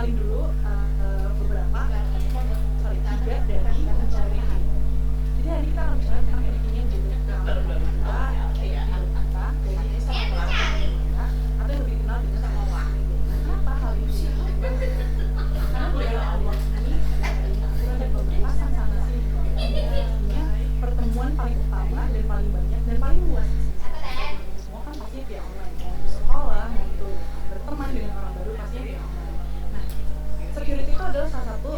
kenalin dulu beberapa, sorry, tiga dari pencarian. Jadi hari ini kita akan bicara tentang pentingnya menjaga keamanan data di hidup kita, dari kita melakukan kita, atau yang lebih dikenal dengan teknologi. Nah, kenapa hal ini penting banget? Karena di era online ini ada aturan dan pembatasan sana sini. Pastinya pertemuan paling utama dan paling banyak dan paling luas di sini semua kan pastinya via online. Mau untuk sekolah, mau untuk berteman dengan orang baru pastinya via online. Nah, security itu adalah salah satu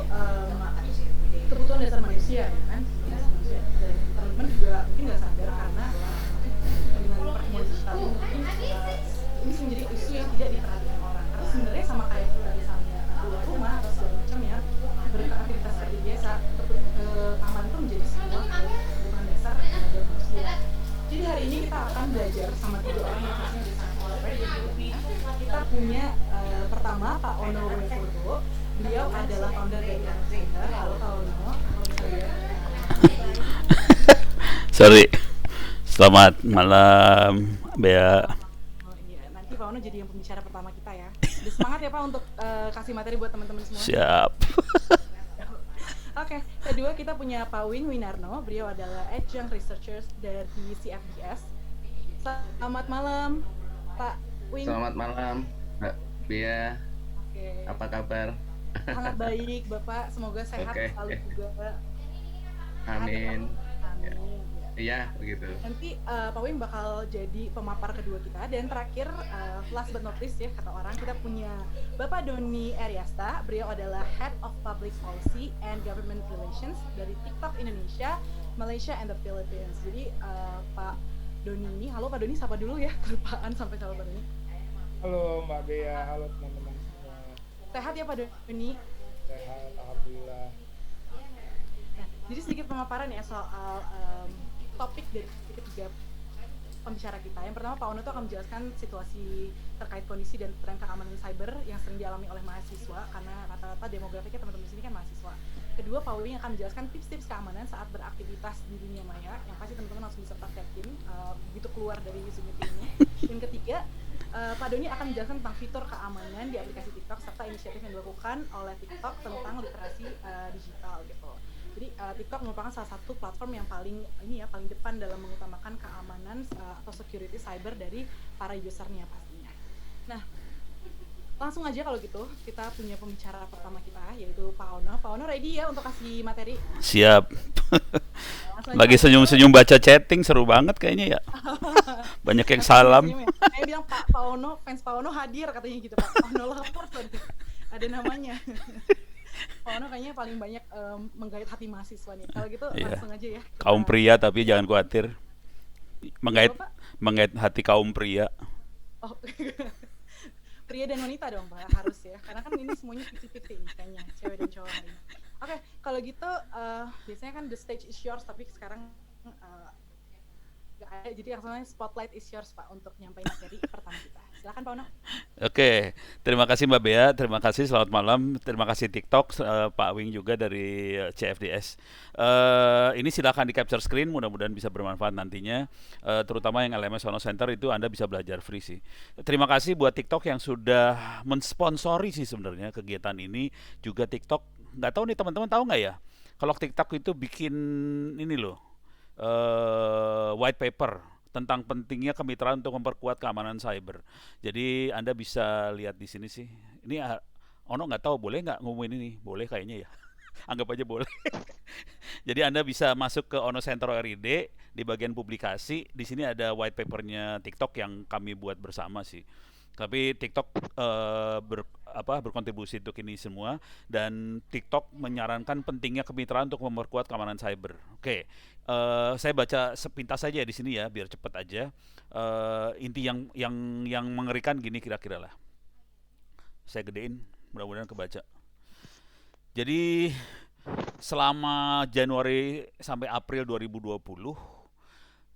kebutuhan dasar manusia, ya kan? Dasar manusia. Dan teman-teman juga mungkin nggak sadar karena dengan pertemuan digital ini mungkin ini menjadi isu yang tidak diperhatikan orang. Karena sebenarnya sama kayak kita misalnya keluar rumah atau segala macam ya, beraktivitas seperti biasa, keamanan itu menjadi sebuah kebutuhan dasar dari manusia. Jadi hari ini kita akan belajar sama tiga orang yang pastinya bisa kita punya pertama Pak Ono Wefurdo. Beliau adalah founder dari Aksida. Halo Pak Ono, kalau bisa lihat. Sorry. Selamat malam, Bea. Oh, iya. Nanti Pak Ono jadi yang pembicara pertama kita ya. Udah semangat ya Pak untuk kasih materi buat teman-teman semua. Siap. Oke, kedua kita punya Pak Wing Winarno. Beliau adalah adjunct researchers dari CFDS. Selamat malam, Pak Wing. Selamat malam, Mbak Bea. Oke. Apa kabar? Sangat baik, Bapak. Semoga sehat Oke. selalu juga. Amin. Amin. Iya, begitu. Nanti Pak Wing bakal jadi pemapar kedua kita. Dan terakhir, last but not least ya, kata orang, kita punya Bapak Doni Ariasta. Beliau adalah Head of Public Policy and Government Relations dari TikTok Indonesia, Malaysia, and the Philippines. Jadi Pak Doni ini, halo Pak Doni, sapa dulu ya. Kelupaan sampai sama Pak Doni. Halo Mbak Bea, halo teman-teman semua. Sehat ya Pak Doni? Sehat, alhamdulillah. Nah, jadi sedikit pemaparan ya soal topik dari ketiga pembicara kita. Yang pertama Pak Ono itu akan menjelaskan situasi terkait kondisi dan tren keamanan cyber yang sering dialami oleh mahasiswa karena rata-rata demografiknya teman-teman di sini kan mahasiswa. Kedua, Pak Wing akan menjelaskan tips-tips keamanan saat beraktivitas di dunia maya yang pasti teman-teman langsung bisa praktekin begitu keluar dari Zoom meeting ini. Dan ketiga, Pak Doni akan menjelaskan tentang fitur keamanan di aplikasi TikTok serta inisiatif yang dilakukan oleh TikTok tentang literasi digital gitu. Jadi TikTok merupakan salah satu platform yang paling depan dalam mengutamakan keamanan atau security cyber dari para usernya pastinya. Nah, langsung aja kalau gitu kita punya pembicara pertama kita yaitu Pak Ono. Pak Ono ready ya untuk kasih materi? Siap. Langsung Lagi aja. senyum-senyum baca chatting, seru banget kayaknya ya. Banyak yang salam. Saya bilang Pak Ono, fans Pak Ono hadir katanya gitu Pak. Ono lapor ada namanya. Pak Ono kayaknya paling banyak menggait hati mahasiswa nih. Kalau gitu Iya. langsung aja ya. Kaum pria tapi jangan khawatir. Menggait Apa, Pak? menggait hati kaum pria. Oh. Pria dan wanita dong Pak, harus ya. Karena kan ini semuanya 50-50 kayaknya, cewek dan cowok hari ini. Oke, kalau gitu biasanya kan the stage is yours, tapi sekarang nggak ada. Jadi langsung spotlight is yours Pak untuk nyampein materi pertama kita. Silakan Pak Ono. Oke, terima kasih Mbak Bea, terima kasih, selamat malam, terima kasih TikTok, Pak Wing juga dari CFDS. Ini silakan di capture screen, mudah-mudahan bisa bermanfaat nantinya, terutama yang LMS Ono Center itu Anda bisa belajar free sih. Terima kasih buat TikTok yang sudah mensponsori sih sebenarnya kegiatan ini, juga TikTok, nggak tahu nih teman-teman tahu nggak ya, kalau TikTok itu bikin ini loh, white paper tentang pentingnya kemitraan untuk memperkuat keamanan cyber. Jadi Anda bisa lihat di sini sih. Ini Ono nggak tahu boleh nggak ngumumin ini? Boleh kayaknya ya. Anggap aja boleh. Jadi Anda bisa masuk ke Ono Center RID di bagian publikasi. Di sini ada white papernya TikTok yang kami buat bersama sih. Tapi TikTok berkontribusi untuk ini semua, dan TikTok menyarankan pentingnya kemitraan untuk memperkuat keamanan cyber. Oke, saya baca sepintas saja di sini ya biar cepat aja. Inti yang mengerikan gini kira-kira lah. Saya gedein, mudah-mudahan kebaca. Jadi selama Januari sampai April 2020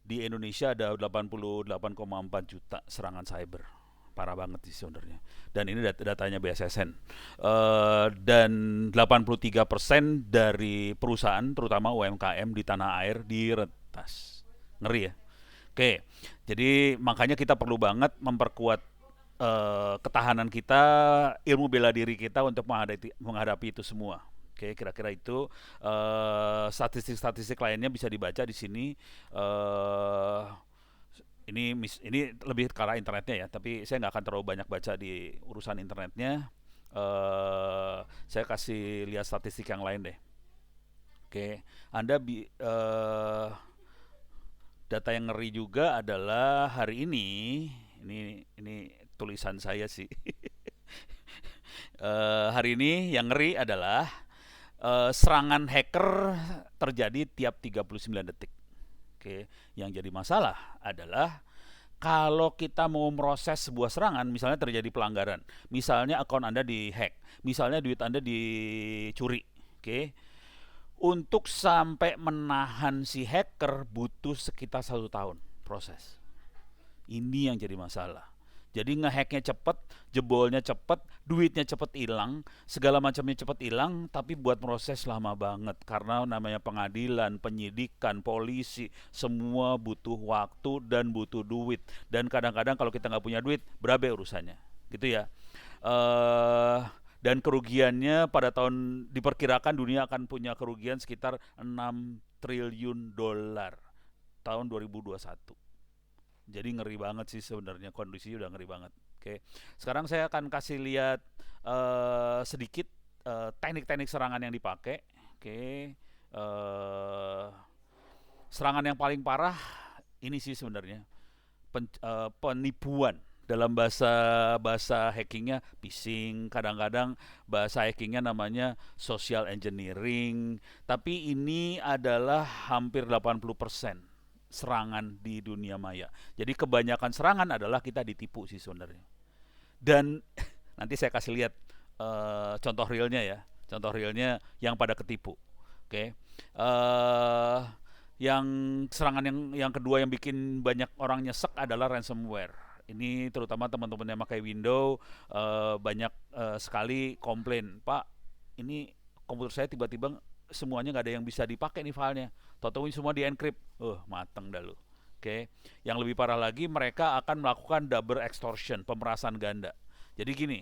di Indonesia ada 88,4 juta serangan cyber. Parah banget sih sebenarnya. Dan ini datanya BSSN. Dan 83% dari perusahaan, terutama UMKM di tanah air, diretas. Ngeri ya. Oke, jadi makanya kita perlu banget memperkuat ketahanan kita, ilmu bela diri kita untuk menghadapi itu semua. Oke, kira-kira itu statistik-statistik lainnya bisa dibaca di sini. Eh, ini lebih ke arah internetnya ya, tapi saya nggak akan terlalu banyak baca di urusan internetnya. Saya kasih lihat statistik yang lain deh. Oke, data yang ngeri juga adalah hari ini tulisan saya sih. Hari ini yang ngeri adalah serangan hacker terjadi tiap 39 detik. Oke, yang jadi masalah adalah kalau kita mau memproses sebuah serangan, misalnya terjadi pelanggaran, misalnya akun Anda dihack, misalnya duit Anda dicuri, oke, untuk sampai menahan si hacker butuh sekitar 1 tahun proses. Ini yang jadi masalah. Jadi ngehacknya cepet, jebolnya cepet, duitnya cepet hilang, segala macamnya cepet hilang, tapi buat proses lama banget karena namanya pengadilan, penyidikan, polisi, semua butuh waktu dan butuh duit. Dan kadang-kadang kalau kita nggak punya duit, berabe urusannya, gitu ya. Dan kerugiannya pada diperkirakan dunia akan punya kerugian sekitar 6 triliun dolar tahun 2021. Jadi ngeri banget sih sebenarnya, kondisinya udah ngeri banget. Oke, sekarang saya akan kasih lihat sedikit teknik-teknik serangan yang dipakai. Oke, serangan yang paling parah ini sih sebenarnya penipuan. Dalam bahasa hackingnya phishing, kadang-kadang bahasa hackingnya namanya social engineering. Tapi ini adalah hampir 80% serangan di dunia maya. Jadi kebanyakan serangan adalah kita ditipu sih sebenarnya. Dan nanti saya kasih lihat contoh realnya ya. Contoh realnya yang pada ketipu. Oke. Yang serangan yang kedua yang bikin banyak orang nyesek adalah ransomware. Ini terutama teman-teman yang pakai Windows banyak sekali komplain, Pak, ini komputer saya tiba-tiba semuanya nggak ada yang bisa dipakai nih filenya. Tahu-tahu semua di encrypt. Mateng dah lu. Oke. Yang lebih parah lagi, mereka akan melakukan double extortion, pemerasan ganda. Jadi gini,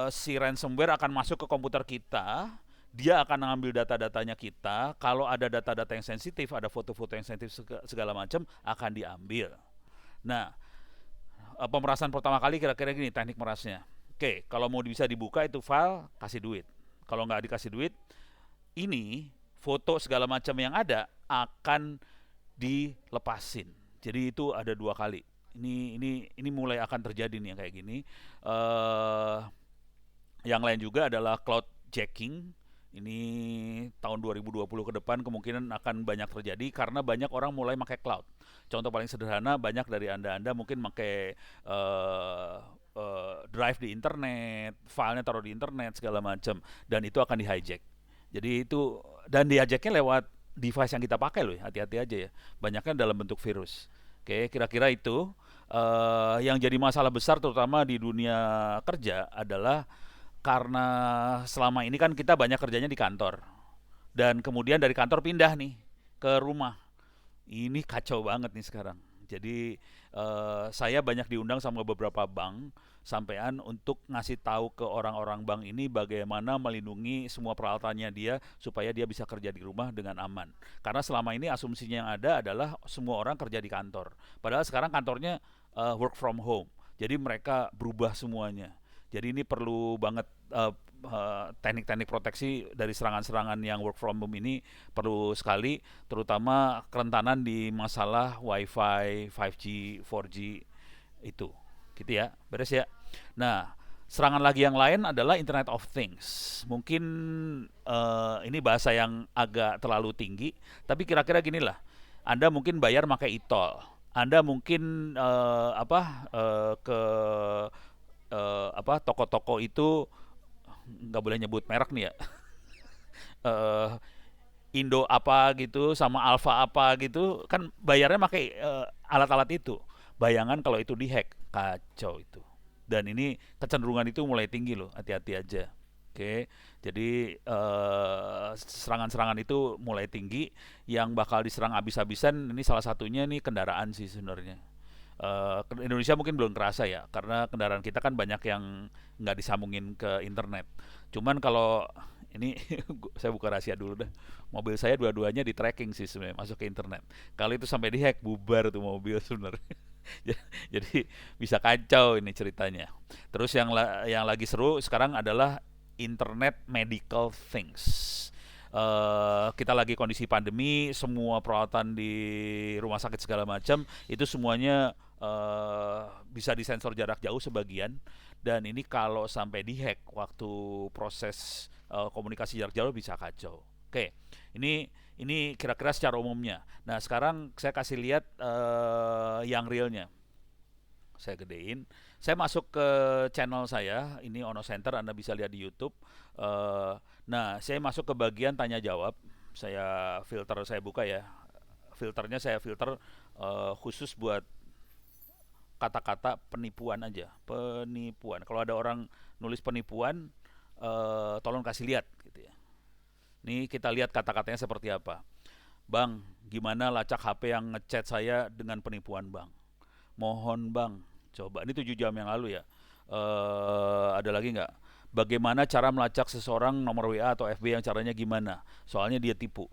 si ransomware akan masuk ke komputer kita, dia akan mengambil data-datanya kita. Kalau ada data-data yang sensitif, ada foto-foto yang sensitif segala macam, akan diambil. Nah, pemerasan pertama kali kira-kira gini teknik merasnya. Oke, kalau mau bisa dibuka itu file, kasih duit. Kalau nggak dikasih duit, ini foto segala macam yang ada akan dilepasin. Jadi itu ada 2 kali. Ini mulai akan terjadi nih yang kayak gini. Yang lain juga adalah cloud jacking. Ini tahun 2020 ke depan kemungkinan akan banyak terjadi karena banyak orang mulai pakai cloud. Contoh paling sederhana, banyak dari Anda mungkin pakai drive di internet, filenya taruh di internet segala macam, dan itu akan di-hijack. Jadi itu, dan di-hijacknya lewat device yang kita pakai loh, hati-hati aja ya. Banyaknya dalam bentuk virus. Oke, kira-kira itu yang jadi masalah besar terutama di dunia kerja adalah karena selama ini kan kita banyak kerjanya di kantor, dan kemudian dari kantor pindah nih ke rumah. Ini kacau banget nih sekarang. Jadi saya banyak diundang sama beberapa bank sampean untuk ngasih tahu ke orang-orang bank ini bagaimana melindungi semua peralatannya dia supaya dia bisa kerja di rumah dengan aman. Karena selama ini asumsinya yang ada adalah semua orang kerja di kantor. Padahal sekarang kantornya work from home. Jadi mereka berubah semuanya. Jadi ini perlu banget teknik-teknik proteksi dari serangan-serangan yang work from home ini perlu sekali, terutama kerentanan di masalah Wi-Fi, 5G, 4G itu. Gitu ya, beres ya. Nah, serangan lagi yang lain adalah Internet of Things. Mungkin ini bahasa yang agak terlalu tinggi, tapi kira-kira ginilah. Anda mungkin bayar pakai e-tol. Anda mungkin ke toko-toko itu, nggak boleh nyebut merek nih ya, Indo apa gitu sama Alfa apa gitu, kan bayarnya pakai alat-alat itu. Bayangan kalau itu dihack, kacau itu. Dan ini kecenderungan itu mulai tinggi loh, hati-hati aja. Oke, jadi serangan-serangan itu mulai tinggi. Yang bakal diserang habis-habisan ini salah satunya nih kendaraan sih sebenarnya. Indonesia mungkin belum kerasa ya, karena kendaraan kita kan banyak yang nggak disambungin ke internet. Cuman kalau ini saya buka rahasia dulu dah. Mobil saya dua-duanya di tracking sih sebenarnya masuk ke internet. Kalau itu sampai dihack bubar tuh mobil sebenarnya. Jadi bisa kacau ini ceritanya. Terus yang lagi seru sekarang adalah Internet Medical Things. Kita lagi kondisi pandemi, semua perawatan di rumah sakit segala macam itu semuanya bisa disensor jarak jauh sebagian, dan ini kalau sampai dihack waktu proses komunikasi jarak jauh bisa kacau. Oke, ini kira-kira secara umumnya. Nah sekarang saya kasih lihat yang realnya. Saya gedein. Saya masuk ke channel saya, ini Ono Center, Anda bisa lihat di YouTube. Nah, saya masuk ke bagian tanya jawab. Saya buka ya. Filternya saya filter khusus buat kata-kata penipuan aja. Penipuan. Kalau ada orang nulis penipuan, tolong kasih lihat gitu ya. Nih kita lihat kata-katanya seperti apa. Bang, gimana lacak HP yang ngechat saya dengan penipuan bang? Mohon bang, coba ini 7 jam yang lalu ya. Ada lagi nggak? Bagaimana cara melacak seseorang nomor WA atau FB yang caranya gimana? Soalnya dia tipu.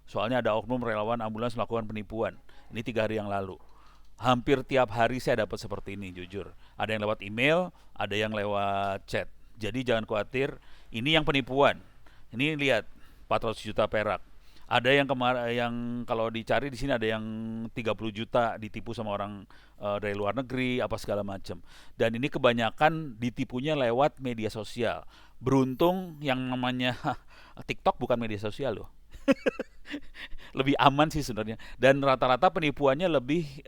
Soalnya ada oknum relawan ambulans melakukan penipuan. Ini 3 hari yang lalu. Hampir tiap hari saya dapat seperti ini, jujur. Ada yang lewat email, ada yang lewat chat. Jadi jangan khawatir. Ini yang penipuan. Ini lihat 400 juta perak. Ada yang kalau dicari di sini ada yang 30 juta ditipu sama orang dari luar negeri apa segala macam. Dan ini kebanyakan ditipunya lewat media sosial. Beruntung yang namanya TikTok bukan media sosial loh. Lebih aman sih sebenarnya. Dan rata-rata penipuannya lebih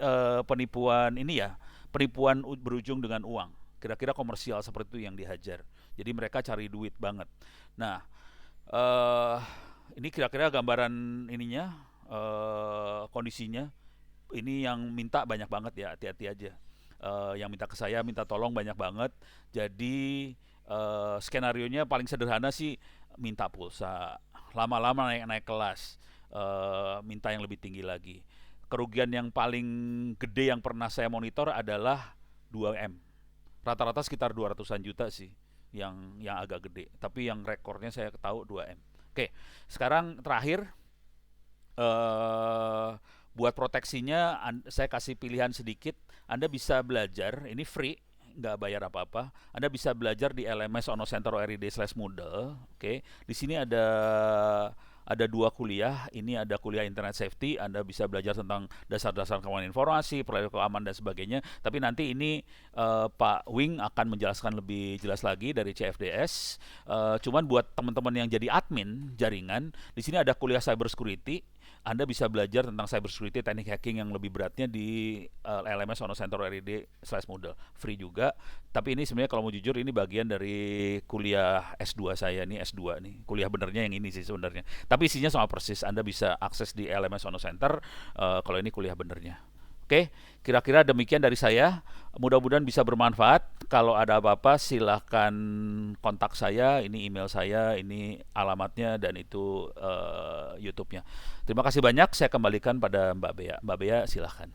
penipuan ini ya, penipuan berujung dengan uang. Kira-kira komersial seperti itu yang dihajar. Jadi mereka cari duit banget. Nah, ini kira-kira gambaran ininya, kondisinya. Ini yang minta banyak banget ya, hati-hati aja. Yang minta ke saya, minta tolong banyak banget. Jadi skenarionya paling sederhana sih minta pulsa, lama-lama naik kelas, minta yang lebih tinggi lagi. Kerugian yang paling gede yang pernah saya monitor adalah 2M. Rata-rata sekitar 200-an juta sih yang agak gede. Tapi yang rekornya saya tahu 2M. Oke, sekarang terakhir buat proteksinya saya kasih pilihan sedikit. Anda bisa belajar, ini free, nggak bayar apa-apa. Anda bisa belajar di LMS Ono Center RID/Moodle. Oke, di sini ada 2 kuliah. Ini ada kuliah Internet Safety. Anda bisa belajar tentang dasar-dasar keamanan informasi, perilaku aman dan sebagainya. Tapi nanti ini Pak Wing akan menjelaskan lebih jelas lagi dari CFDS. Cuman buat teman-teman yang jadi admin jaringan, di sini ada kuliah Cyber Security. Anda bisa belajar tentang cyber security, teknik hacking yang lebih beratnya di LMS Ono Center RID/Moodle. Free juga. Tapi ini sebenarnya kalau mau jujur ini bagian dari kuliah S2 saya nih, S2 nih. Kuliah benernya yang ini sih sebenarnya. Tapi isinya sama persis. Anda bisa akses di LMS Ono Center kalau ini kuliah benernya. Oke, kira-kira demikian dari saya. Mudah-mudahan bisa bermanfaat. Kalau ada apa-apa silahkan kontak saya. Ini email saya, ini alamatnya, dan itu YouTube-nya. Terima kasih banyak. Saya kembalikan pada Mbak Bea. Mbak Bea silahkan.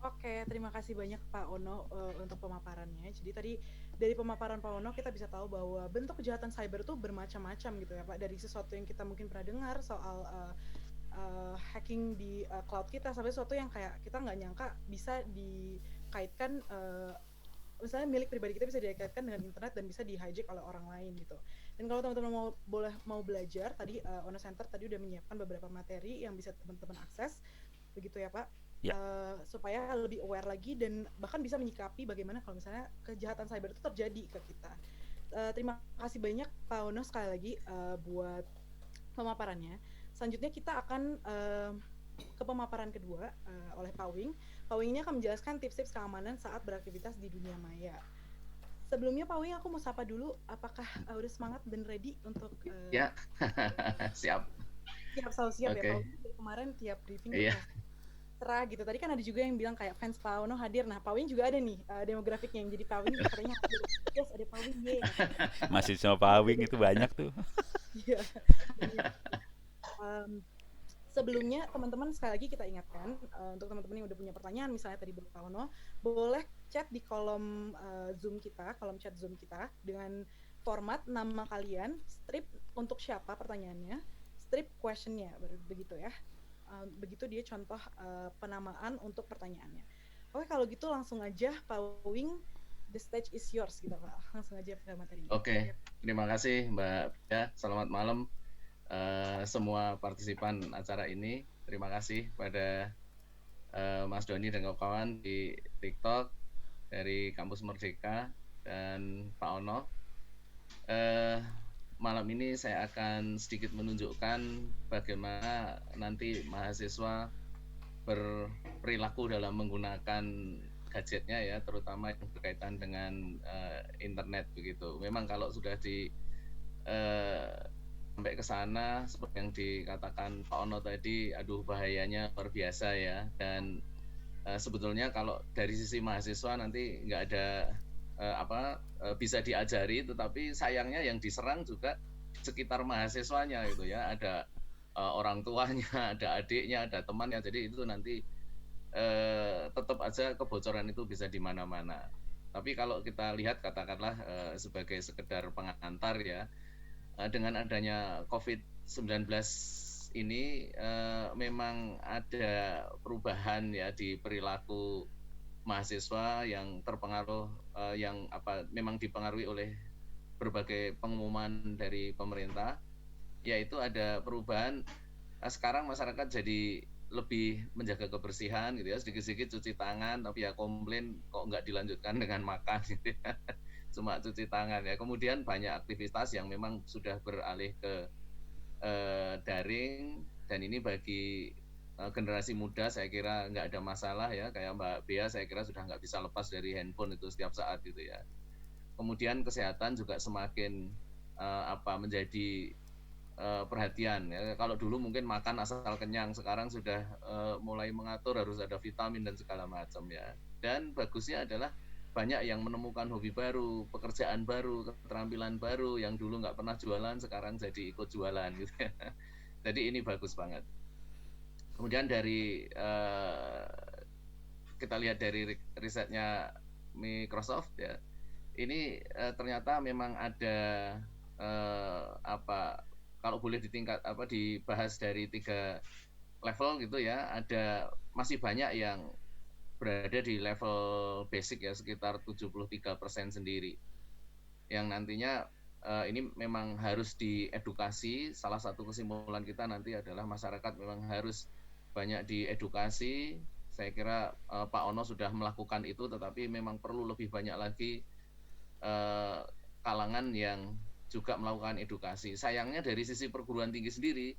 Oke, terima kasih banyak Pak Ono untuk pemaparannya. Jadi tadi dari pemaparan Pak Ono kita bisa tahu bahwa bentuk kejahatan cyber itu bermacam-macam gitu ya Pak. Dari sesuatu yang kita mungkin pernah dengar soal hacking di cloud kita, sampai sesuatu yang kayak kita nggak nyangka bisa dikaitkan, misalnya milik pribadi kita bisa dikaitkan dengan internet dan bisa di-hijack oleh orang lain gitu. Dan kalau teman-teman mau belajar, tadi Ono Center tadi udah menyiapkan beberapa materi yang bisa teman-teman akses, begitu ya Pak? Ya. Supaya lebih aware lagi dan bahkan bisa menyikapi bagaimana kalau misalnya kejahatan cyber itu terjadi ke kita. Terima kasih banyak Pak Ono sekali lagi buat pemaparannya. Selanjutnya kita akan ke pemaparan kedua oleh Pak Wing. Pak Wing ini akan menjelaskan tips-tips keamanan saat beraktivitas di dunia maya. Sebelumnya Pak Wing, aku mau sapa dulu. Apakah udah semangat dan ready untuk Ya, siap. Selalu siap Oke. ya Pak Wing. Dari kemarin tiap briefing Iya. cerah gitu. Tadi kan ada juga yang bilang kayak fans Pak Ono hadir. Nah, Pak Wing juga ada nih demografiknya yang jadi Pak Wing katanya hadir. Yes, ada Pak Wing, ye. Masih sama Pak Wing itu banyak tuh. Iya. Sebelumnya teman-teman sekali lagi kita ingatkan untuk teman-teman yang udah punya pertanyaan misalnya tadi Pak Ono, boleh chat di kolom Zoom kita, kolom chat Zoom kita dengan format nama kalian, strip untuk siapa pertanyaannya, strip questionnya, begitu ya. Begitu dia contoh penamaan untuk pertanyaannya. Oke, kalau gitu langsung aja Pak Wing, the stage is yours gitu Pak. Langsung aja ke materinya. Oke, terima kasih Mbak Bea. Selamat malam semua partisipan acara ini. Terima kasih pada Mas Doni dan kawan-kawan di TikTok dari Kampus Merdeka dan Pak Ono. Malam ini saya akan sedikit menunjukkan bagaimana nanti mahasiswa berperilaku dalam menggunakan gadgetnya ya, terutama yang berkaitan dengan internet begitu. Memang kalau sudah sampai ke sana seperti yang dikatakan Pak Ono tadi, aduh bahayanya luar biasa ya. Dan sebetulnya kalau dari sisi mahasiswa nanti nggak ada bisa diajari, tetapi sayangnya yang diserang juga sekitar mahasiswanya gitu ya, ada orang tuanya, ada adiknya, ada temannya, jadi itu nanti tetap aja kebocoran itu bisa di mana-mana. Tapi kalau kita lihat katakanlah sebagai sekedar pengantar ya, dengan adanya COVID-19 ini memang ada perubahan ya di perilaku mahasiswa yang terpengaruh memang dipengaruhi oleh berbagai pengumuman dari pemerintah, yaitu ada perubahan sekarang masyarakat jadi lebih menjaga kebersihan gitu ya, sedikit-sedikit cuci tangan, tapi ya komplain kok nggak dilanjutkan dengan makan gitu ya. Cuma cuci tangan ya. Kemudian banyak aktivitas yang memang sudah beralih ke daring, dan ini bagi generasi muda saya kira nggak ada masalah ya, kayak Mbak Bea saya kira sudah nggak bisa lepas dari handphone itu setiap saat gitu ya. Kemudian kesehatan juga semakin menjadi perhatian ya. Kalau dulu mungkin makan asal kenyang, sekarang sudah mulai mengatur harus ada vitamin dan segala macam ya. Dan bagusnya adalah banyak yang menemukan hobi baru, pekerjaan baru, keterampilan baru yang dulu nggak pernah jualan sekarang jadi ikut jualan gitu ya. Jadi ini bagus banget. Kemudian dari kita lihat dari risetnya Microsoft ya, ini ternyata memang ada kalau boleh dibahas dari 3 level gitu ya, masih banyak yang berada di level basic ya, sekitar 73% sendiri, yang nantinya ini memang harus diedukasi. Salah satu kesimpulan kita nanti adalah masyarakat memang harus banyak diedukasi. Saya kira Pak Ono sudah melakukan itu, tetapi memang perlu lebih banyak lagi kalangan yang juga melakukan edukasi. Sayangnya dari sisi perguruan tinggi sendiri,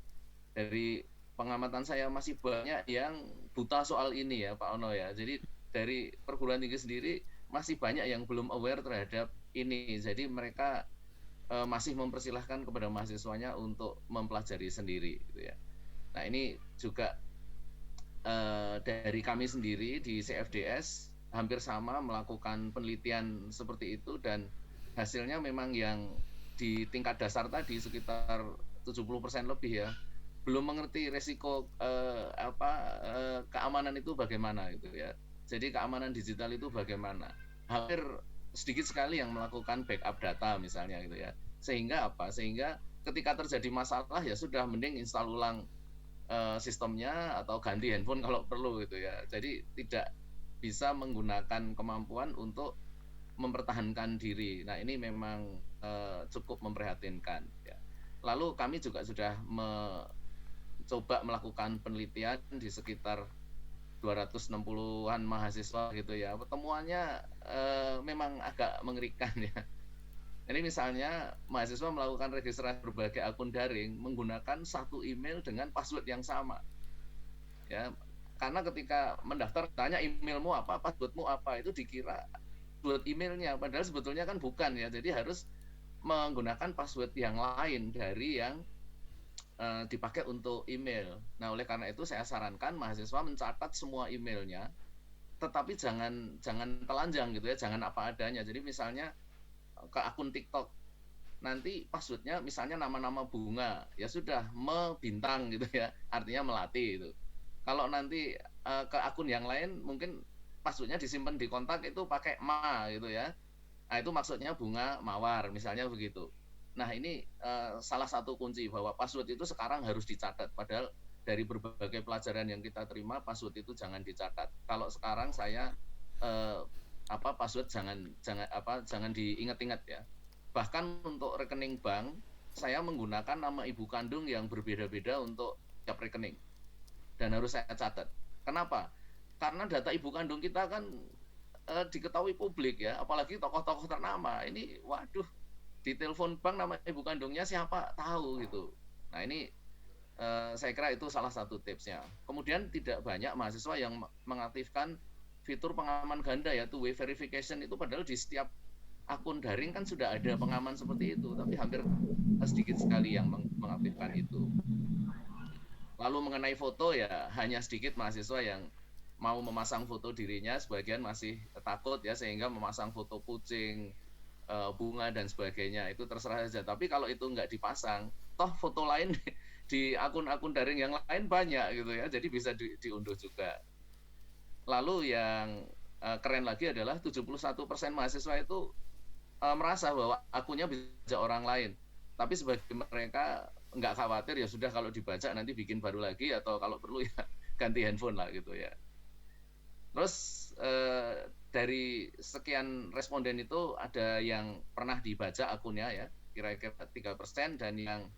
dari pengamatan saya masih banyak yang buta soal ini ya Pak Ono ya. Jadi dari perguruan tinggi sendiri masih banyak yang belum aware terhadap ini. Jadi mereka masih mempersilahkan kepada mahasiswanya untuk mempelajari sendiri gitu ya. Nah ini juga dari kami sendiri di CFDS hampir sama melakukan penelitian seperti itu, dan hasilnya memang yang di tingkat dasar tadi sekitar 70% lebih ya belum mengerti resiko keamanan itu bagaimana gitu ya. Jadi keamanan digital itu bagaimana. Hampir sedikit sekali yang melakukan backup data misalnya gitu ya. Sehingga ketika terjadi masalah ya sudah mending install ulang sistemnya atau ganti handphone kalau perlu gitu ya. Jadi tidak bisa menggunakan kemampuan untuk mempertahankan diri. Nah ini memang cukup memprihatinkan ya. Lalu kami juga sudah coba melakukan penelitian di sekitar 260-an mahasiswa gitu ya. Pertemuannya memang agak mengerikan ya. Ini misalnya mahasiswa melakukan registrasi berbagai akun daring menggunakan satu email dengan password yang sama. Ya, karena ketika mendaftar tanya emailmu apa, passwordmu apa, itu dikira password emailnya, padahal sebetulnya kan bukan ya. Jadi harus menggunakan password yang lain dari yang dipakai untuk email. Nah, oleh karena itu saya sarankan mahasiswa mencatat semua emailnya, tetapi jangan telanjang gitu ya, jangan apa adanya. Jadi misalnya ke akun TikTok. nanti passwordnya misalnya nama-nama bunga, ya sudah bintang gitu ya, artinya melati itu. Kalau nanti ke akun yang lain mungkin passwordnya disimpan di kontak itu pakai ma gitu ya. Nah itu maksudnya bunga mawar misalnya begitu. Nah ini salah satu kunci bahwa password itu sekarang harus dicatat. Padahal dari berbagai pelajaran yang kita terima password itu jangan dicatat. Kalau sekarang saya password jangan diingat-ingat ya. Bahkan untuk rekening bank saya menggunakan nama ibu kandung yang berbeda-beda untuk tiap rekening dan harus saya catat. Kenapa? Karena data ibu kandung kita kan diketahui publik ya, apalagi tokoh-tokoh ternama. Ini waduh, di telepon bank nama ibu kandungnya siapa tahu gitu. Nah ini saya kira itu salah satu tipsnya. Kemudian tidak banyak mahasiswa yang mengaktifkan fitur pengaman ganda ya, two-way verification itu, padahal di setiap akun daring kan sudah ada pengaman seperti itu, tapi hampir sedikit sekali yang mengaktifkan itu. Lalu mengenai foto ya hanya sedikit mahasiswa yang mau memasang foto dirinya, sebagian masih takut ya sehingga memasang foto kucing, bunga dan sebagainya, itu terserah saja. Tapi kalau itu nggak dipasang, toh foto lain di akun-akun daring yang lain banyak gitu ya, jadi bisa diunduh juga. Lalu yang keren lagi adalah 71% mahasiswa itu merasa bahwa akunnya bisa orang lain, tapi sebagai mereka nggak khawatir, ya sudah kalau dibaca nanti bikin baru lagi atau kalau perlu ya ganti handphone lah gitu ya. Terus dari sekian responden itu ada yang pernah dibaca akunnya ya, kira-kira 3%, dan yang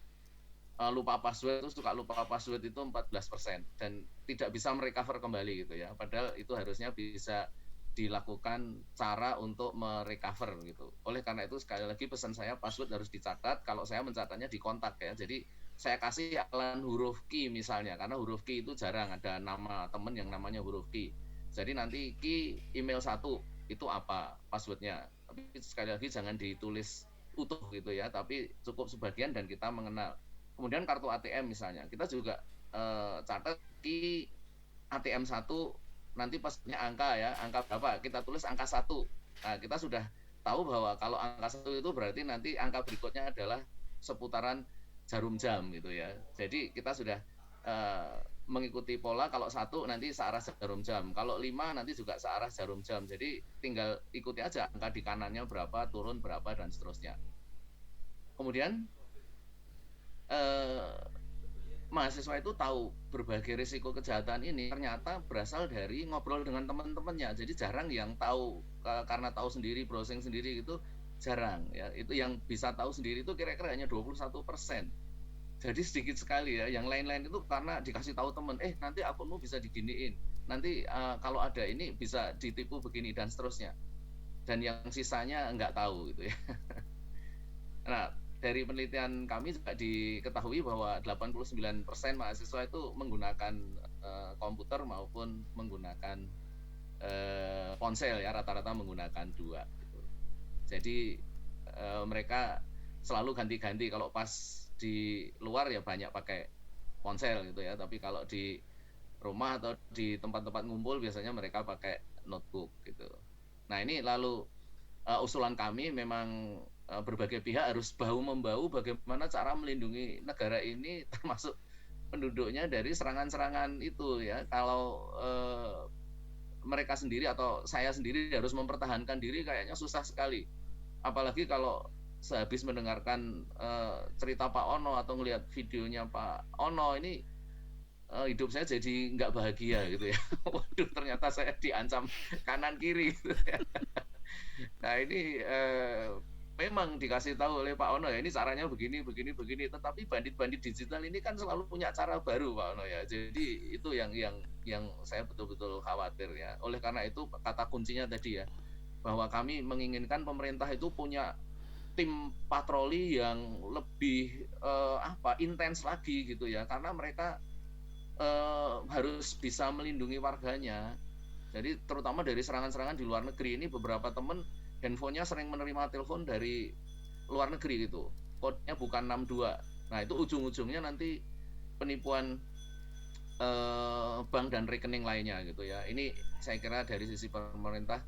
lupa password itu suka lupa password itu 14%, dan tidak bisa merecover kembali gitu ya. Padahal itu harusnya bisa dilakukan cara untuk merecover gitu. Oleh karena itu sekali lagi pesan saya, password harus dicatat. Kalau saya mencatatnya di kontak ya. Jadi saya kasih alan huruf key misalnya, karena huruf key itu jarang ada nama temen yang namanya huruf key. Jadi nanti key email 1 itu apa passwordnya. Tapi sekali lagi jangan ditulis utuh gitu ya, tapi cukup sebagian dan kita mengenal. Kemudian kartu ATM misalnya, kita juga catat key ATM 1, nanti pasnya angka ya, angka berapa, kita tulis angka 1. Nah, kita sudah tahu bahwa kalau angka 1 itu berarti nanti angka berikutnya adalah seputaran jarum jam gitu ya. Jadi kita sudah mengikuti pola, kalau 1 nanti searah jarum jam, kalau 5 nanti juga searah jarum jam. Jadi tinggal ikuti aja angka di kanannya berapa, turun berapa, dan seterusnya. Kemudian mahasiswa itu tahu berbagai risiko kejahatan ini ternyata berasal dari ngobrol dengan teman-temannya. Jadi jarang yang tahu karena tahu sendiri, browsing sendiri itu jarang ya. Itu yang bisa tahu sendiri itu kira-kira hanya 21%. Jadi sedikit sekali ya. Yang lain-lain itu karena dikasih tahu teman, nanti akunmu bisa diginiin, nanti kalau ada ini bisa ditipu begini dan seterusnya. Dan yang sisanya nggak tahu gitu ya. Nah, dari penelitian kami juga diketahui bahwa 89% mahasiswa itu menggunakan komputer maupun menggunakan ponsel ya, rata-rata menggunakan 2 gitu. Jadi mereka selalu ganti-ganti, kalau pas di luar ya banyak pakai ponsel gitu ya, tapi kalau di rumah atau di tempat-tempat ngumpul biasanya mereka pakai notebook gitu. Nah ini lalu usulan kami memang berbagai pihak harus bahu-membahu bagaimana cara melindungi negara ini termasuk penduduknya dari serangan-serangan itu ya. Kalau mereka sendiri atau saya sendiri harus mempertahankan diri kayaknya susah sekali. Apalagi kalau sehabis mendengarkan cerita Pak Ono atau ngelihat videonya Pak Ono ini, hidup saya jadi nggak bahagia gitu ya. Waduh, ternyata saya diancam kanan kiri gitu ya. Nah ini memang dikasih tahu oleh Pak Ono ya, ini caranya begini, tetapi bandit-bandit digital ini kan selalu punya cara baru Pak Ono ya. Jadi itu yang saya betul-betul khawatir ya. Oleh karena itu kata kuncinya tadi ya, bahwa kami menginginkan pemerintah itu punya tim patroli yang lebih intens lagi gitu ya, karena mereka harus bisa melindungi warganya. Jadi terutama dari serangan-serangan di luar negeri ini, beberapa teman handphonenya sering menerima telepon dari luar negeri gitu, kodenya bukan 62. Nah itu ujung-ujungnya nanti penipuan bank dan rekening lainnya gitu ya. Ini saya kira dari sisi pemerintah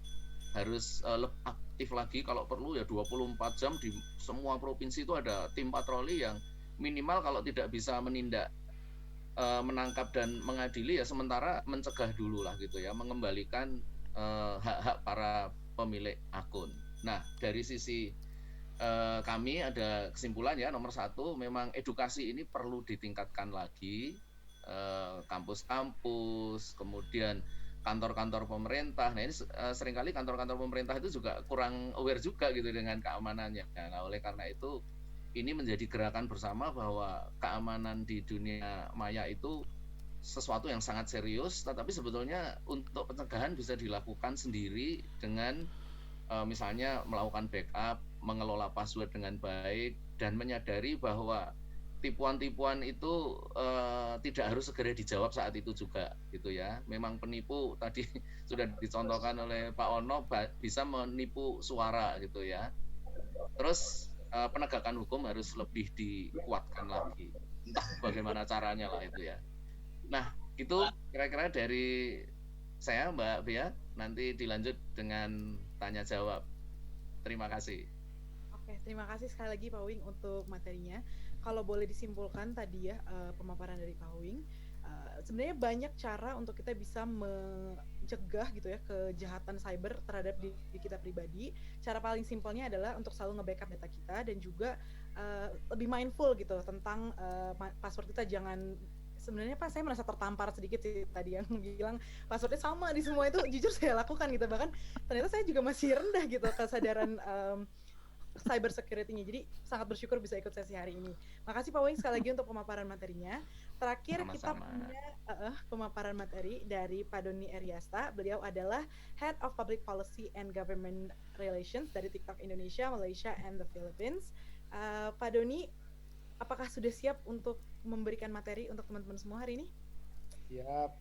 harus lebih aktif lagi, kalau perlu ya 24 jam di semua provinsi itu ada tim patroli yang minimal kalau tidak bisa menindak menangkap dan mengadili ya sementara mencegah dulu lah gitu ya, mengembalikan hak-hak para pemilik akun. Nah, dari sisi kami ada kesimpulan ya, nomor satu memang edukasi ini perlu ditingkatkan lagi, kampus-kampus, kemudian kantor-kantor pemerintah. Nah ini seringkali kantor-kantor pemerintah itu juga kurang aware juga gitu dengan keamanannya. Nah oleh karena itu ini menjadi gerakan bersama bahwa keamanan di dunia maya itu sesuatu yang sangat serius, tetapi sebetulnya untuk pencegahan bisa dilakukan sendiri dengan misalnya melakukan backup, mengelola password dengan baik, dan menyadari bahwa tipuan-tipuan itu tidak harus segera dijawab saat itu juga gitu ya. Memang penipu tadi sudah dicontohkan oleh Pak Ono bisa menipu suara gitu ya. Terus penegakan hukum harus lebih dikuatkan lagi. Entah bagaimana caranya lah itu ya. Nah, itu kira-kira dari saya Mbak Bea, nanti dilanjut dengan tanya jawab. Terima kasih. Oke, terima kasih sekali lagi Pak Wing untuk materinya. Kalau boleh disimpulkan tadi ya pemaparan dari Pak Wing, sebenarnya banyak cara untuk kita bisa mencegah gitu ya kejahatan cyber terhadap diri kita pribadi. Cara paling simpelnya adalah untuk selalu nge-backup data kita dan juga lebih mindful gitu tentang password kita. Jangan, sebenarnya Pak saya merasa tertampar sedikit sih tadi yang bilang passwordnya sama di semua, itu jujur saya lakukan gitu, bahkan ternyata saya juga masih rendah gitu kesadaran cyber security-nya. Jadi sangat bersyukur bisa ikut sesi hari ini. Makasih Pak Wing sekali lagi untuk pemaparan materinya. Terakhir kita punya pemaparan materi dari Pak Doni Eriasta. Beliau adalah Head of Public Policy and Government Relations dari TikTok Indonesia, Malaysia, and the Philippines. Pak Doni, apakah sudah siap untuk memberikan materi untuk teman-teman semua hari ini? Siap.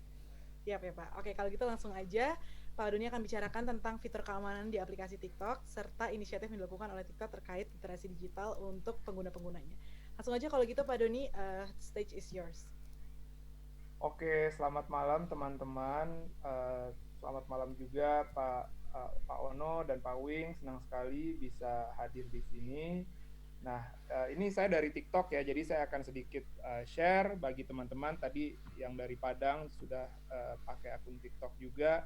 Siap ya Pak. Oke, kalau gitu langsung aja Pak Doni akan bicarakan tentang fitur keamanan di aplikasi TikTok serta inisiatif yang dilakukan oleh TikTok terkait literasi digital untuk pengguna-penggunanya. Langsung aja kalau gitu Pak Doni, stage is yours. Oke, selamat malam teman-teman. Selamat malam juga Pak Ono dan Pak Wing. Senang sekali bisa hadir di sini. Nah, ini saya dari TikTok ya, jadi saya akan sedikit share bagi teman-teman tadi yang dari Padang sudah pakai akun TikTok juga.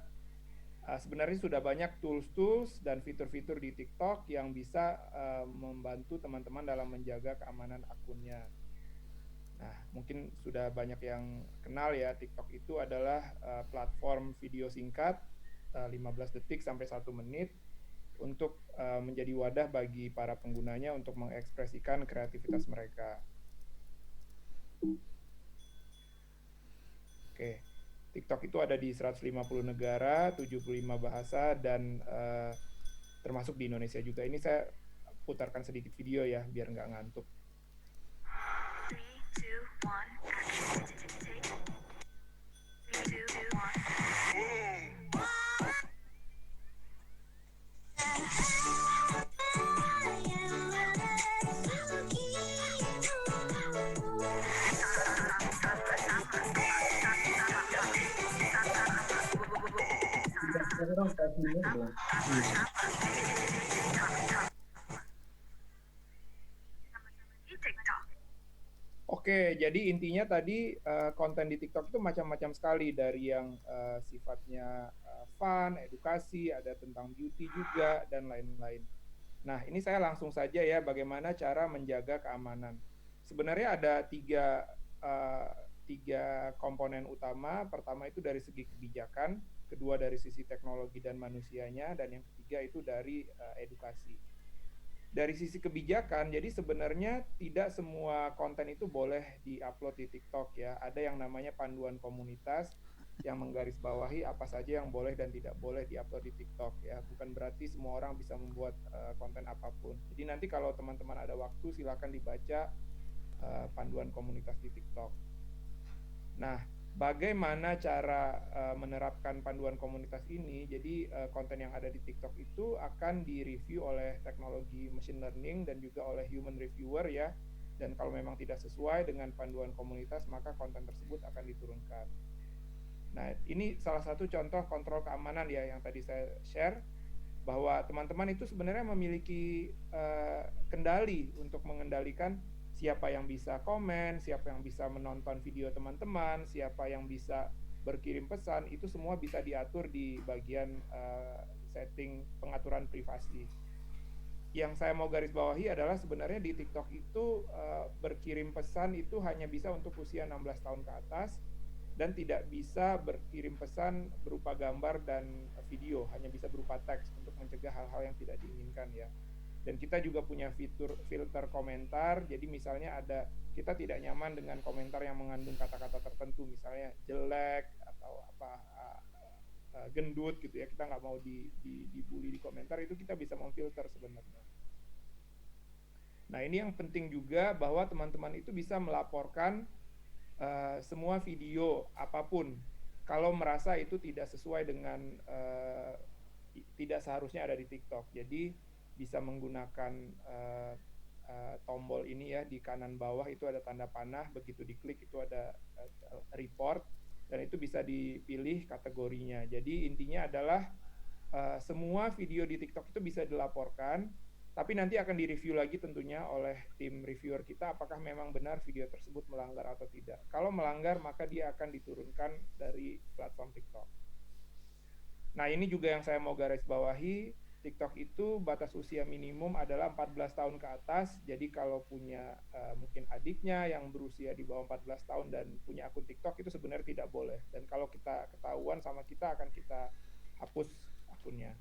Sebenarnya sudah banyak tools-tools dan fitur-fitur di TikTok yang bisa membantu teman-teman dalam menjaga keamanan akunnya. Nah, mungkin sudah banyak yang kenal ya, TikTok itu adalah platform video singkat 15 detik sampai 1 menit untuk menjadi wadah bagi para penggunanya untuk mengekspresikan kreativitas mereka. Oke, TikTok itu ada di 150 negara, 75 bahasa, dan termasuk di Indonesia juga. Ini saya putarkan sedikit video ya, biar nggak ngantuk. 3, 2, 1, action. 3, 2, 1. Oke, jadi intinya tadi konten di TikTok itu macam-macam sekali, dari yang sifatnya fun, edukasi, ada tentang beauty juga, dan lain-lain. Nah, ini saya langsung saja ya, bagaimana cara menjaga keamanan. Sebenarnya ada tiga komponen utama. Pertama itu dari segi kebijakan, kedua dari sisi teknologi dan manusianya, dan yang ketiga itu dari edukasi. Dari sisi kebijakan, jadi sebenarnya tidak semua konten itu boleh diupload di TikTok ya. Ada yang namanya panduan komunitas yang menggarisbawahi apa saja yang boleh dan tidak boleh diupload di TikTok ya. Bukan berarti semua orang bisa membuat konten apapun. Jadi nanti kalau teman-teman ada waktu silakan dibaca panduan komunitas di TikTok. Nah, bagaimana cara menerapkan panduan komunitas ini? Jadi konten yang ada di TikTok itu akan direview oleh teknologi machine learning dan juga oleh human reviewer ya. Dan kalau memang tidak sesuai dengan panduan komunitas, maka konten tersebut akan diturunkan. Nah, ini salah satu contoh kontrol keamanan ya yang tadi saya share. bahwa teman-teman itu sebenarnya memiliki kendali untuk mengendalikan siapa yang bisa komen, siapa yang bisa menonton video teman-teman, siapa yang bisa berkirim pesan, itu semua bisa diatur di bagian setting pengaturan privasi. Yang saya mau garis bawahi adalah sebenarnya di TikTok itu berkirim pesan itu hanya bisa untuk usia 16 tahun ke atas dan tidak bisa berkirim pesan berupa gambar dan video, hanya bisa berupa teks untuk mencegah hal-hal yang tidak diinginkan ya. Dan kita juga punya fitur filter komentar, jadi misalnya kita tidak nyaman dengan komentar yang mengandung kata-kata tertentu, misalnya jelek atau gendut gitu ya, kita nggak mau dibully di komentar, itu kita bisa memfilter sebenarnya. Nah ini yang penting juga, bahwa teman-teman itu bisa melaporkan semua video apapun kalau merasa itu tidak sesuai dengan tidak seharusnya ada di TikTok. Jadi bisa menggunakan tombol ini ya, di kanan bawah itu ada tanda panah, begitu diklik itu ada report, dan itu bisa dipilih kategorinya. Jadi intinya adalah semua video di TikTok itu bisa dilaporkan, tapi nanti akan direview lagi tentunya oleh tim reviewer kita apakah memang benar video tersebut melanggar atau tidak. Kalau melanggar maka dia akan diturunkan dari platform TikTok. Nah ini juga yang saya mau garis bawahi, TikTok itu batas usia minimum adalah 14 tahun ke atas. Jadi kalau punya mungkin adiknya yang berusia di bawah 14 tahun dan punya akun TikTok, itu sebenarnya tidak boleh. Dan kalau kita ketahuan sama kita, akan kita hapus akunnya.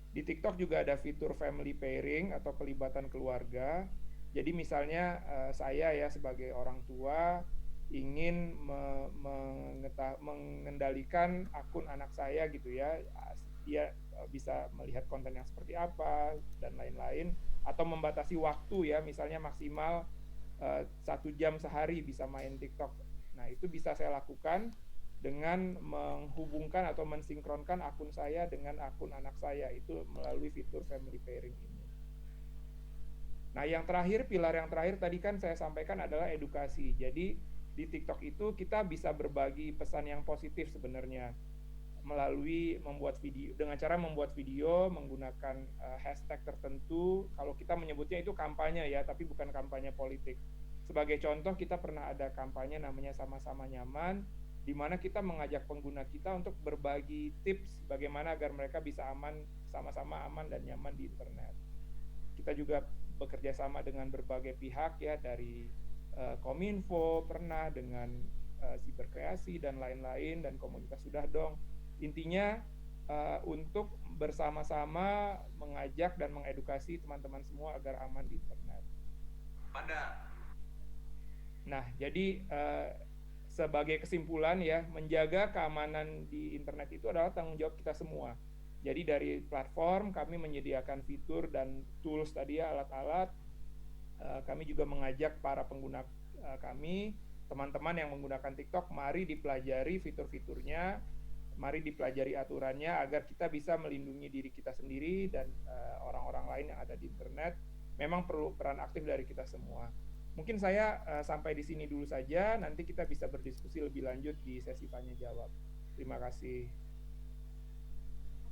Di TikTok juga ada fitur family pairing atau pelibatan keluarga. Jadi misalnya saya ya sebagai orang tua ingin mengendalikan akun anak saya gitu ya, dia bisa melihat konten yang seperti apa dan lain-lain, atau membatasi waktu ya, misalnya maksimal 1 jam sehari bisa main TikTok. Nah itu bisa saya lakukan dengan menghubungkan atau mensinkronkan akun saya dengan akun anak saya, itu melalui fitur family pairing ini. Nah yang terakhir, pilar yang terakhir tadi kan saya sampaikan adalah edukasi. Jadi di TikTok itu kita bisa berbagi pesan yang positif sebenarnya melalui membuat video, dengan cara membuat video menggunakan hashtag tertentu. Kalau kita menyebutnya itu kampanye ya, tapi bukan kampanye politik. Sebagai contoh, kita pernah ada kampanye namanya Sama-sama Nyaman, di mana kita mengajak pengguna kita untuk berbagi tips bagaimana agar mereka bisa aman, sama-sama aman dan nyaman di internet. Kita juga bekerja sama dengan berbagai pihak ya, dari Kominfo pernah, dengan Siberkreasi dan lain-lain, dan komunitas Sudah Dong. Intinya untuk bersama-sama mengajak dan mengedukasi teman-teman semua agar aman di internet. Nah, jadi sebagai kesimpulan ya, menjaga keamanan di internet itu adalah tanggung jawab kita semua. Jadi dari platform kami menyediakan fitur dan tools tadi ya, alat-alat. Kami juga mengajak para pengguna kami, teman-teman yang menggunakan TikTok, mari dipelajari fitur-fiturnya, mari dipelajari aturannya agar kita bisa melindungi diri kita sendiri dan orang-orang lain yang ada di internet. Memang perlu peran aktif dari kita semua. Mungkin saya sampai di sini dulu saja, nanti kita bisa berdiskusi lebih lanjut di sesi tanya jawab. Terima kasih.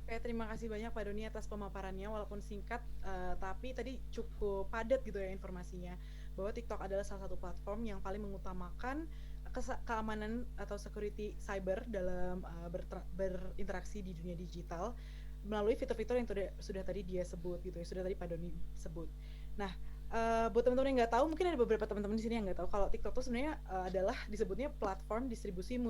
Oke, terima kasih banyak Pak Doni atas pemaparannya, walaupun singkat, tapi tadi cukup padat gitu ya informasinya, bahwa TikTok adalah salah satu platform yang paling mengutamakan keamanan atau security cyber dalam berinteraksi di dunia digital melalui fitur-fitur yang sudah tadi dia sebut gitu ya, sudah tadi Pak Doni sebut. Nah, buat teman-teman yang nggak tahu, mungkin ada beberapa teman-teman di sini yang nggak tahu kalau TikTok itu sebenarnya adalah disebutnya platform distribusi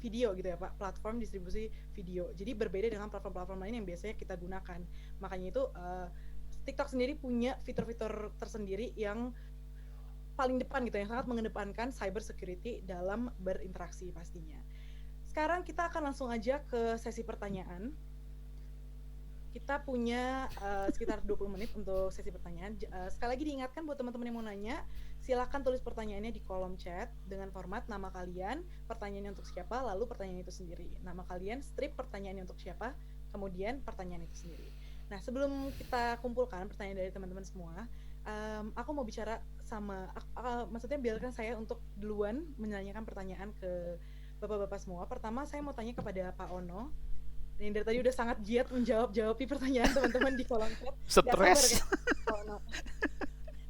video gitu ya Pak, platform distribusi video. Jadi berbeda dengan platform-platform lain yang biasanya kita gunakan. Makanya itu TikTok sendiri punya fitur-fitur tersendiri yang paling depan gitu, yang sangat mengedepankan cyber security dalam berinteraksi pastinya. Sekarang kita akan langsung aja ke sesi pertanyaan. Kita punya sekitar 20 menit untuk sesi pertanyaan. Sekali lagi diingatkan buat teman-teman yang mau nanya, silakan tulis pertanyaannya di kolom chat dengan format nama kalian, pertanyaannya untuk siapa, lalu pertanyaan itu sendiri. Nama kalian, strip pertanyaannya untuk siapa, kemudian pertanyaan itu sendiri. Nah, sebelum kita kumpulkan pertanyaan dari teman-teman semua, aku mau bicara sama, maksudnya biarkan saya untuk duluan menanyakan pertanyaan ke bapak-bapak semua. Pertama, saya mau tanya kepada Pak Ono. Nih dari tadi udah sangat giat menjawab pertanyaan teman-teman di kolom chat. Stres.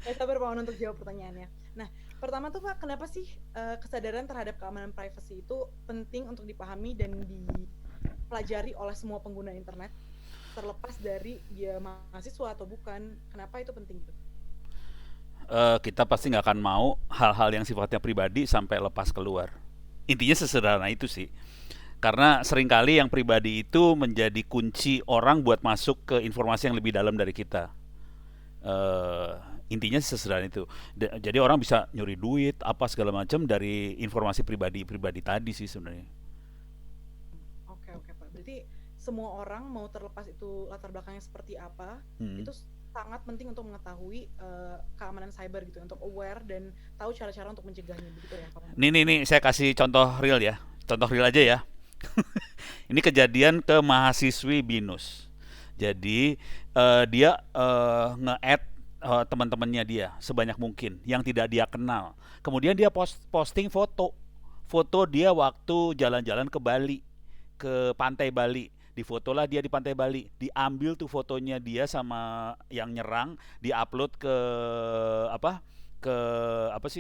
Gak sabar Pak Ono untuk jawab pertanyaannya. Nah, pertama tuh Pak, kenapa sih kesadaran terhadap keamanan privacy itu penting untuk dipahami dan dipelajari oleh semua pengguna internet, terlepas dari dia mahasiswa atau bukan? Kenapa itu penting gitu? Kita pasti nggak akan mau hal-hal yang sifatnya pribadi sampai lepas keluar. Intinya sesederhana itu sih. Karena seringkali yang pribadi itu menjadi kunci orang buat masuk ke informasi yang lebih dalam dari kita. Intinya sesederhana itu. Jadi orang bisa nyuri duit apa segala macam dari informasi pribadi tadi sih sebenarnya. Oke Pak. Berarti semua orang mau terlepas itu latar belakangnya seperti apa, itu sangat penting untuk mengetahui keamanan cyber gitu, untuk aware dan tahu cara-cara untuk mencegahnya begitu ya Pak. Nih saya kasih contoh real ya. Contoh real aja ya. Ini kejadian ke mahasiswi BINUS. Jadi dia nge-add teman-temannya dia sebanyak mungkin yang tidak dia kenal. Kemudian dia posting foto dia waktu jalan-jalan ke Bali, ke pantai Bali. Difotolah dia di pantai Bali, diambil tuh fotonya dia sama yang nyerang, diupload ke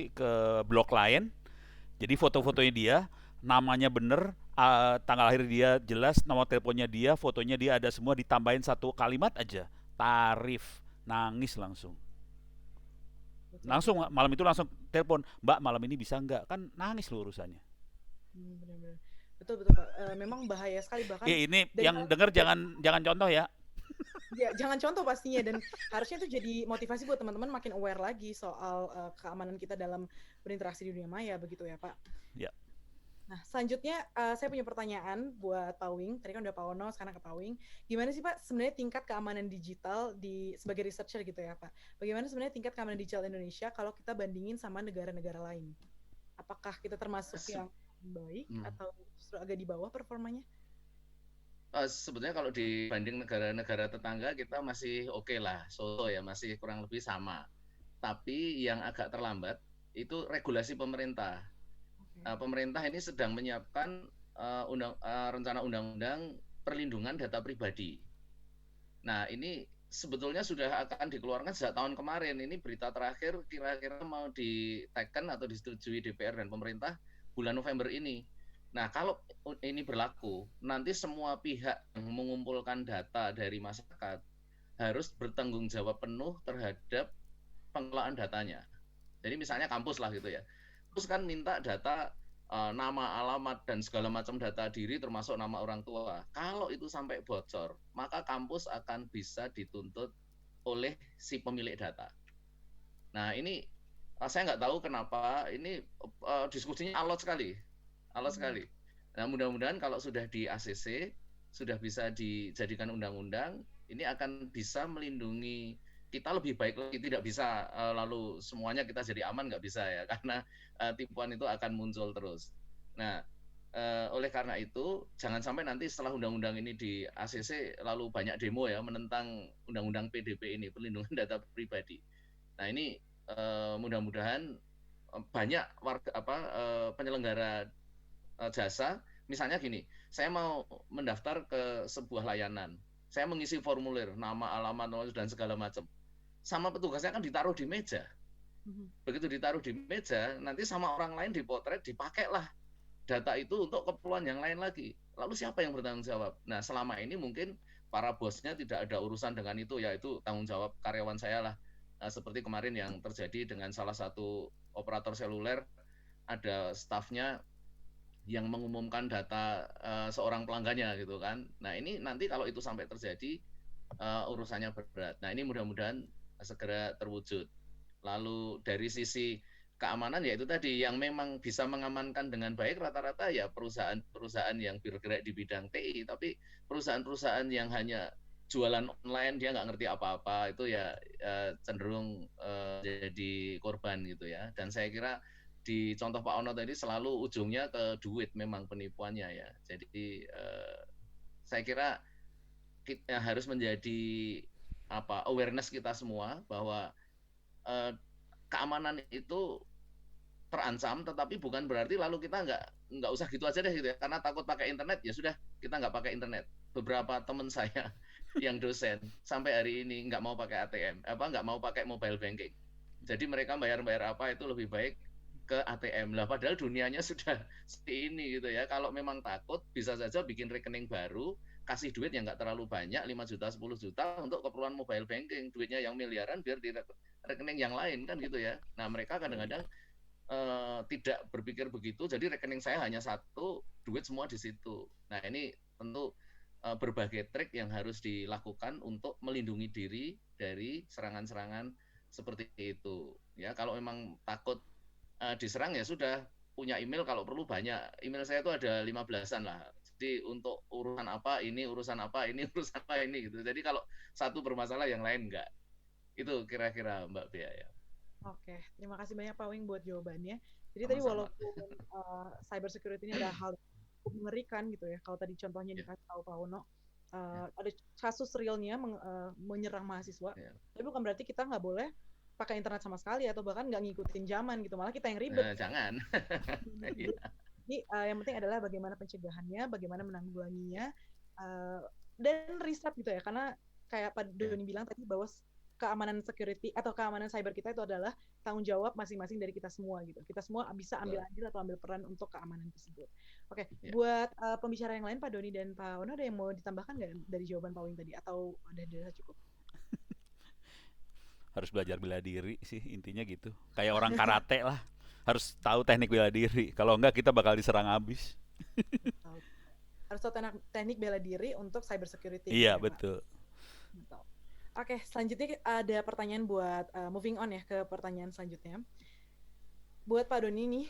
ke blog lain. Jadi fotonya dia, namanya bener, tanggal lahir dia jelas, nomor teleponnya dia, fotonya dia ada semua, ditambahin satu kalimat aja, tarif, nangis langsung. Langsung malam itu langsung telepon, Mbak malam ini bisa nggak? Kan nangis loh urusannya. Benar-benar. Betul Pak. Memang bahaya sekali bahkan. Ini yang denger jangan contoh ya. Ya, jangan contoh pastinya, dan harusnya itu jadi motivasi buat teman-teman makin aware lagi soal keamanan kita dalam berinteraksi di dunia maya begitu ya Pak. Ya. Nah, selanjutnya saya punya pertanyaan buat Pak Wing. Tadi kan udah Pak Ono, sekarang ke Pak Wing. Gimana sih Pak sebenarnya tingkat keamanan digital sebagai researcher gitu ya Pak? Bagaimana sebenarnya tingkat keamanan digital Indonesia kalau kita bandingin sama negara-negara lain? Apakah kita termasuk yang baik atau justru agak di bawah performanya? Sebetulnya kalau dibanding negara-negara tetangga kita masih oke lah, ya masih kurang lebih sama. Tapi yang agak terlambat itu regulasi pemerintah. Pemerintah ini sedang menyiapkan rencana undang-undang perlindungan data pribadi. Nah, ini sebetulnya sudah akan dikeluarkan sejak tahun kemarin. Ini berita terakhir kira-kira mau diteken atau disetujui DPR dan pemerintah bulan November ini. Nah, kalau ini berlaku, nanti semua pihak yang mengumpulkan data dari masyarakat harus bertanggung jawab penuh terhadap pengelolaan datanya. Jadi misalnya kampus lah gitu ya. Terus kan minta data nama, alamat, dan segala macam data diri termasuk nama orang tua. Kalau itu sampai bocor, maka kampus akan bisa dituntut oleh si pemilik data. Nah, ini saya nggak tahu kenapa ini diskusinya alot sekali. Nah, mudah-mudahan kalau sudah di ACC, sudah bisa dijadikan undang-undang, ini akan bisa melindungi kita lebih baik lagi. Tidak bisa lalu semuanya kita jadi aman, nggak bisa ya, karena tipuan itu akan muncul terus. Nah, oleh karena itu, jangan sampai nanti setelah undang-undang ini di ACC lalu banyak demo ya menentang undang-undang PDP ini, perlindungan data pribadi. Nah, ini mudah-mudahan banyak penyelenggara jasa, misalnya gini, saya mau mendaftar ke sebuah layanan, saya mengisi formulir, nama, alamat, dan segala macam, sama petugasnya kan ditaruh di meja. Begitu ditaruh di meja, nanti sama orang lain dipotret, dipakailah data itu untuk keperluan yang lain lagi. Lalu siapa yang bertanggung jawab? Nah, selama ini mungkin para bosnya tidak ada urusan dengan itu, yaitu tanggung jawab karyawan saya lah. Seperti kemarin yang terjadi dengan salah satu operator seluler, ada stafnya yang mengumumkan data seorang pelanggannya gitu kan. Nah, ini nanti kalau itu sampai terjadi urusannya berat. Nah, ini mudah-mudahan segera terwujud. Lalu dari sisi keamanan ya itu tadi, yang memang bisa mengamankan dengan baik rata-rata ya perusahaan-perusahaan yang bergerak di bidang TI, tapi perusahaan-perusahaan yang hanya jualan online, dia nggak ngerti apa-apa, itu ya cenderung jadi korban gitu ya. Dan saya kira di contoh Pak Ono tadi selalu ujungnya ke duit memang penipuannya ya. Jadi saya kira kita harus menjadi awareness kita semua bahwa keamanan itu terancam, tetapi bukan berarti lalu kita nggak usah gitu aja deh gitu ya, karena takut pakai internet ya sudah kita nggak pakai internet. beberapa teman saya yang dosen sampai hari ini nggak mau pakai ATM, nggak mau pakai mobile banking. Jadi mereka bayar apa itu lebih baik ke ATM lah. Padahal dunianya sudah seperti ini gitu ya. Kalau memang takut bisa saja bikin rekening baru, kasih duit yang nggak terlalu banyak, 5 juta, 10 juta untuk keperluan mobile banking. Duitnya yang miliaran biar di rekening yang lain kan gitu ya. Nah mereka kadang-kadang tidak berpikir begitu. Jadi rekening saya hanya satu, duit semua di situ. Nah ini tentu berbagai trik yang harus dilakukan untuk melindungi diri dari serangan-serangan seperti itu. Ya kalau memang takut diserang ya sudah punya email kalau perlu banyak. Email saya itu ada 15-an lah. Jadi untuk urusan apa ini, urusan apa ini, urusan apa ini gitu. Jadi kalau satu bermasalah yang lain enggak. Itu kira-kira Mbak Bea ya. Oke, terima kasih banyak Pak Wing buat jawabannya. Jadi tadi Sama-sama. walaupun cyber security ini adalah hal yang cukup mengerikan gitu ya. Kalau tadi contohnya dikasih tahu Pak Wono, ada kasus realnya menyerang mahasiswa. Tapi bukan berarti kita nggak boleh pakai internet sama sekali atau bahkan nggak ngikutin zaman gitu. Malah kita yang ribet. Jangan. Jadi yang penting adalah bagaimana pencegahannya, bagaimana menanggulanginya, dan riset gitu ya. Karena kayak Pak Doni bilang tadi bahwa keamanan security atau keamanan cyber kita itu adalah tanggung jawab masing-masing dari kita semua gitu. Kita semua bisa ambil andil atau ambil peran untuk keamanan tersebut. Oke, buat pembicara yang lain Pak Doni dan Pak Wono ada yang mau ditambahkan nggak dari jawaban Pak Wing tadi atau udah dirasa cukup? Harus belajar bela diri sih intinya gitu. Kayak orang karate lah. Harus tahu teknik bela diri. Kalau enggak kita bakal diserang habis. Harus tahu teknik bela diri untuk cyber security. Iya, betul. Betul. Oke, selanjutnya ada pertanyaan buat moving on ya ke pertanyaan selanjutnya. Buat Pak Doni nih,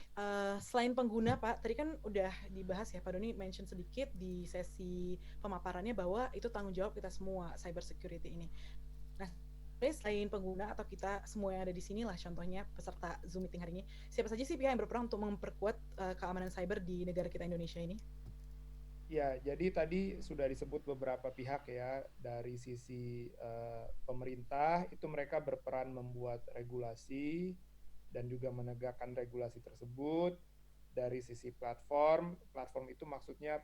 selain pengguna Pak, tadi kan udah dibahas ya, Pak Doni mention sedikit di sesi pemaparannya bahwa itu tanggung jawab kita semua cyber security ini. Nah, selain pengguna atau kita semua yang ada di sini lah, contohnya peserta Zoom meeting hari ini, siapa saja sih pihak yang berperan untuk memperkuat keamanan cyber di negara kita Indonesia ini? Ya, jadi tadi sudah disebut beberapa pihak ya, dari sisi pemerintah itu mereka berperan membuat regulasi dan juga menegakkan regulasi tersebut. Dari sisi platform itu maksudnya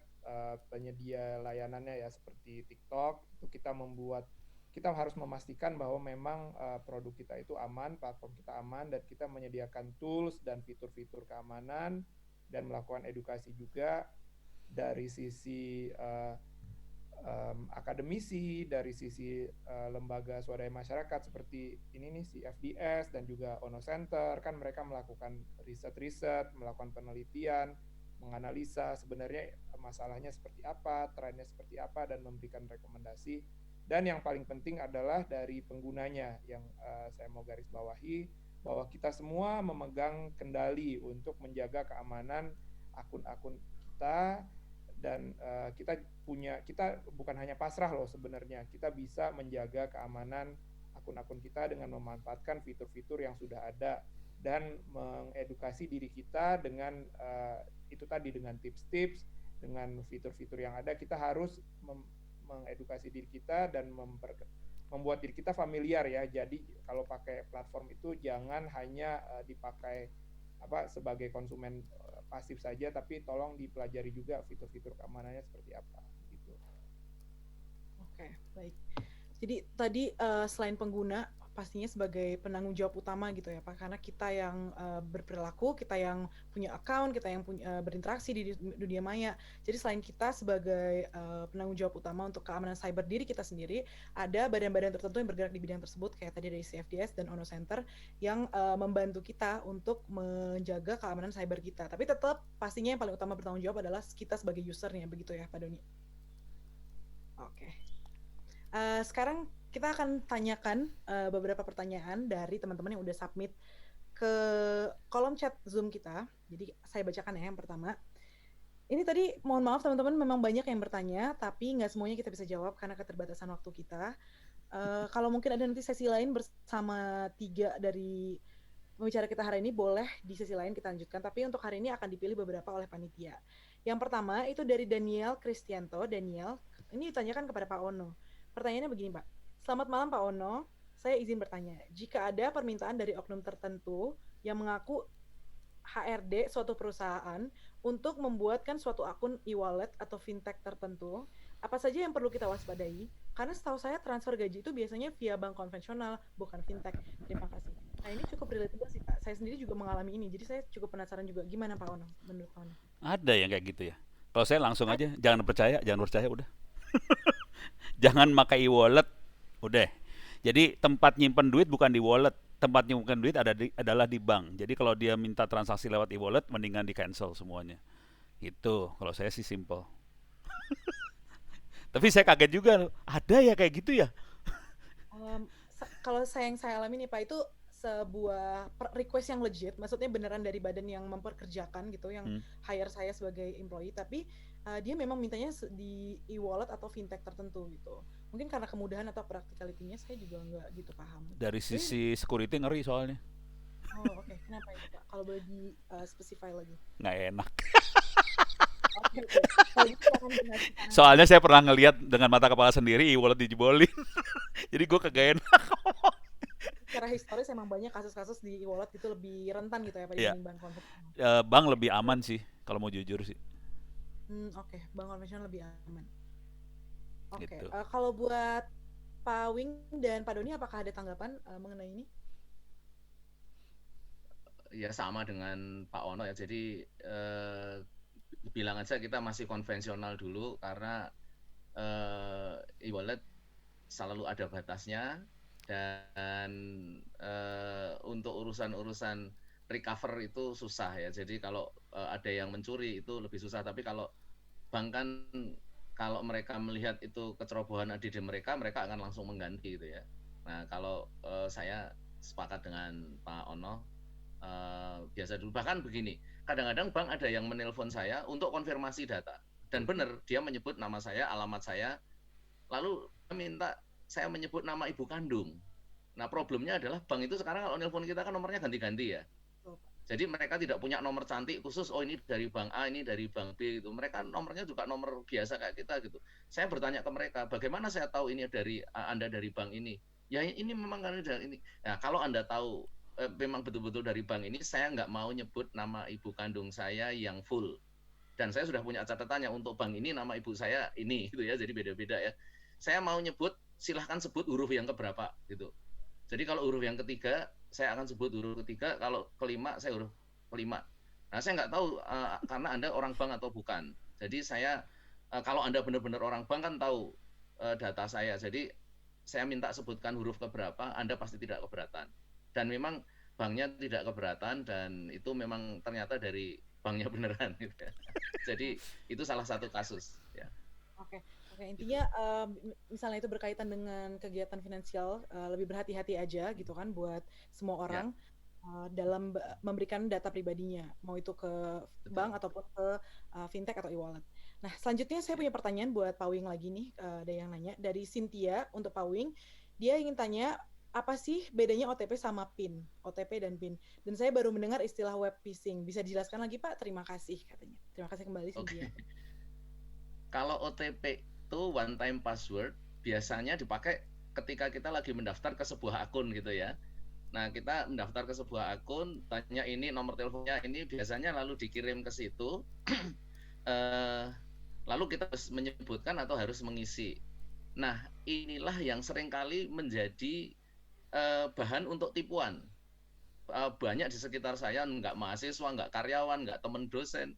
penyedia layanannya ya seperti TikTok, itu kita harus memastikan bahwa memang produk kita itu aman, platform kita aman, dan kita menyediakan tools dan fitur-fitur keamanan dan melakukan edukasi juga. Dari sisi akademisi, dari sisi lembaga swadaya masyarakat seperti ini nih CFDS dan juga Ono Center, kan mereka melakukan riset-riset, melakukan penelitian, menganalisa sebenarnya masalahnya seperti apa, trennya seperti apa, dan memberikan rekomendasi. Dan yang paling penting adalah dari penggunanya yang saya mau garis bawahi, bahwa kita semua memegang kendali untuk menjaga keamanan akun-akun kita. Dan kita bukan hanya pasrah loh sebenarnya, kita bisa menjaga keamanan akun-akun kita dengan memanfaatkan fitur-fitur yang sudah ada dan mengedukasi diri kita dengan itu tadi, dengan tips-tips, dengan fitur-fitur yang ada. Kita harus mengedukasi diri kita dan membuat diri kita familiar ya. Jadi kalau pakai platform itu jangan hanya dipakai sebagai konsumen pasif saja, tapi tolong dipelajari juga fitur-fitur keamanannya seperti apa gitu. Oke, baik. Jadi tadi selain pengguna pastinya sebagai penanggung jawab utama gitu ya Pak, karena kita yang berperilaku, kita yang punya account, kita yang punya berinteraksi di dunia maya. Jadi selain kita sebagai penanggung jawab utama untuk keamanan cyber diri kita sendiri, ada badan-badan tertentu yang bergerak di bidang tersebut kayak tadi dari CFDS dan Ono Center yang membantu kita untuk menjaga keamanan cyber kita. Tapi tetap pastinya yang paling utama bertanggung jawab adalah kita sebagai usernya, begitu ya Pak Doni? Oke. Sekarang kita akan tanyakan beberapa pertanyaan dari teman-teman yang udah submit ke kolom chat Zoom kita. Jadi saya bacakan ya yang pertama. Ini tadi mohon maaf teman-teman, memang banyak yang bertanya, tapi nggak semuanya kita bisa jawab karena keterbatasan waktu kita. Kalau mungkin ada nanti sesi lain bersama 3 dari pembicara kita hari ini, boleh di sesi lain kita lanjutkan. Tapi untuk hari ini akan dipilih beberapa oleh panitia. Yang pertama itu dari Daniel Kristianto. Daniel, ini ditanyakan kepada Pak Ono. Pertanyaannya begini Pak. Selamat malam Pak Ono, saya izin bertanya, jika ada permintaan dari oknum tertentu yang mengaku HRD suatu perusahaan untuk membuatkan suatu akun e-wallet atau fintech tertentu, apa saja yang perlu kita waspadai? Karena setahu saya transfer gaji itu biasanya via bank konvensional, bukan fintech. Terima kasih. Nah, ini cukup relatable sih, Pak. Saya sendiri juga mengalami ini, jadi saya cukup penasaran juga. Gimana Pak Ono, menurut Pak Ono? Ada yang kayak gitu ya. Kalau saya langsung Ada. aja, jangan percaya udah. Jangan pakai e-wallet, udah. Jadi tempat nyimpen duit bukan di wallet, tempat nyimpen duit adalah di bank. Jadi kalau dia minta transaksi lewat e-wallet, mendingan di cancel semuanya. Itu kalau saya sih simple. Tapi saya kaget juga, ada ya kayak gitu ya. Kalau yang saya alami nih Pak, itu sebuah request yang legit, maksudnya beneran dari badan yang memperkerjakan gitu, yang hire saya sebagai employee, tapi dia memang mintanya di e-wallet atau fintech tertentu gitu. Mungkin karena kemudahan atau practicality-nya saya juga nggak gitu paham. Dari Jadi, sisi security ngeri soalnya, oh oke, kenapa itu Pak? Kalau boleh di specify lagi. nggak enak. Oke, oke. Kalau gitu jangan dikasih tahu. Soalnya saya pernah ngelihat dengan mata kepala sendiri e-wallet dijebolin. Jadi gue kagak enak. Secara historis emang banyak kasus-kasus di e-wallet itu lebih rentan gitu ya Pak Iya, dibanding bank konvensional. bank lebih aman sih kalau mau jujur sih, Oke, bank konvensional lebih aman. Oke, gitu. kalau buat Pak Wing dan Pak Doni, apakah ada tanggapan mengenai ini? Ya sama dengan Pak Ono ya. Jadi bilang aja kita masih konvensional dulu karena e-wallet selalu ada batasnya dan untuk urusan-urusan recover itu susah ya. Jadi kalau ada yang mencuri itu lebih susah. Tapi kalau bank kan kalau mereka melihat itu kecerobohan di mereka akan langsung mengganti gitu ya. Nah kalau saya sepakat dengan Pak Ono, biasa dulu. Bahkan begini, kadang-kadang bank ada yang menelpon saya untuk konfirmasi data. Dan benar, dia menyebut nama saya, alamat saya, lalu minta saya menyebut nama ibu kandung. Nah problemnya adalah bank itu sekarang kalau nelpon kita kan nomornya ganti-ganti ya. Jadi mereka tidak punya nomor cantik khusus, oh ini dari bank A, ini dari bank B gitu. Mereka nomornya juga nomor biasa kayak kita gitu. Saya bertanya ke mereka, bagaimana saya tahu ini dari Anda dari bank ini? Ya ini memang kan dari ini. Nah kalau Anda tahu memang betul-betul dari bank ini, saya nggak mau nyebut nama ibu kandung saya yang full. Dan saya sudah punya catatannya untuk bank ini nama ibu saya ini gitu ya, jadi beda-beda ya. Saya mau nyebut, silahkan sebut huruf yang keberapa gitu. Jadi kalau huruf yang ketiga, saya akan sebut huruf ketiga. Kalau kelima, saya huruf kelima. Nah, saya nggak tahu karena Anda orang bank atau bukan. Jadi saya, kalau Anda benar-benar orang bank kan tahu data saya. Jadi saya minta sebutkan huruf keberapa, Anda pasti tidak keberatan. Dan memang banknya tidak keberatan dan itu memang ternyata dari banknya beneran. Gitu ya. Jadi itu salah satu kasus. Ya. Oke, intinya misalnya itu berkaitan dengan kegiatan finansial, lebih berhati-hati aja gitu kan buat semua orang dalam memberikan data pribadinya, mau itu ke bank ataupun ke fintech atau e-wallet. Nah, selanjutnya saya punya pertanyaan buat Pak Wing lagi nih, ada yang nanya dari Cynthia untuk Pak Wing. Dia ingin tanya apa sih bedanya OTP sama PIN, OTP dan PIN. Dan saya baru mendengar istilah web phishing. Bisa dijelaskan lagi Pak? Terima kasih katanya. Terima kasih kembali Cynthia. Kalau OTP itu one time password biasanya dipakai ketika kita lagi mendaftar ke sebuah akun gitu ya. Nah, kita mendaftar ke sebuah akun, tanya ini nomor teleponnya ini, biasanya lalu dikirim ke situ. Lalu kita harus menyebutkan atau harus mengisi. Nah, inilah yang seringkali menjadi bahan untuk tipuan. Banyak di sekitar saya, nggak mahasiswa, nggak karyawan, nggak teman dosen.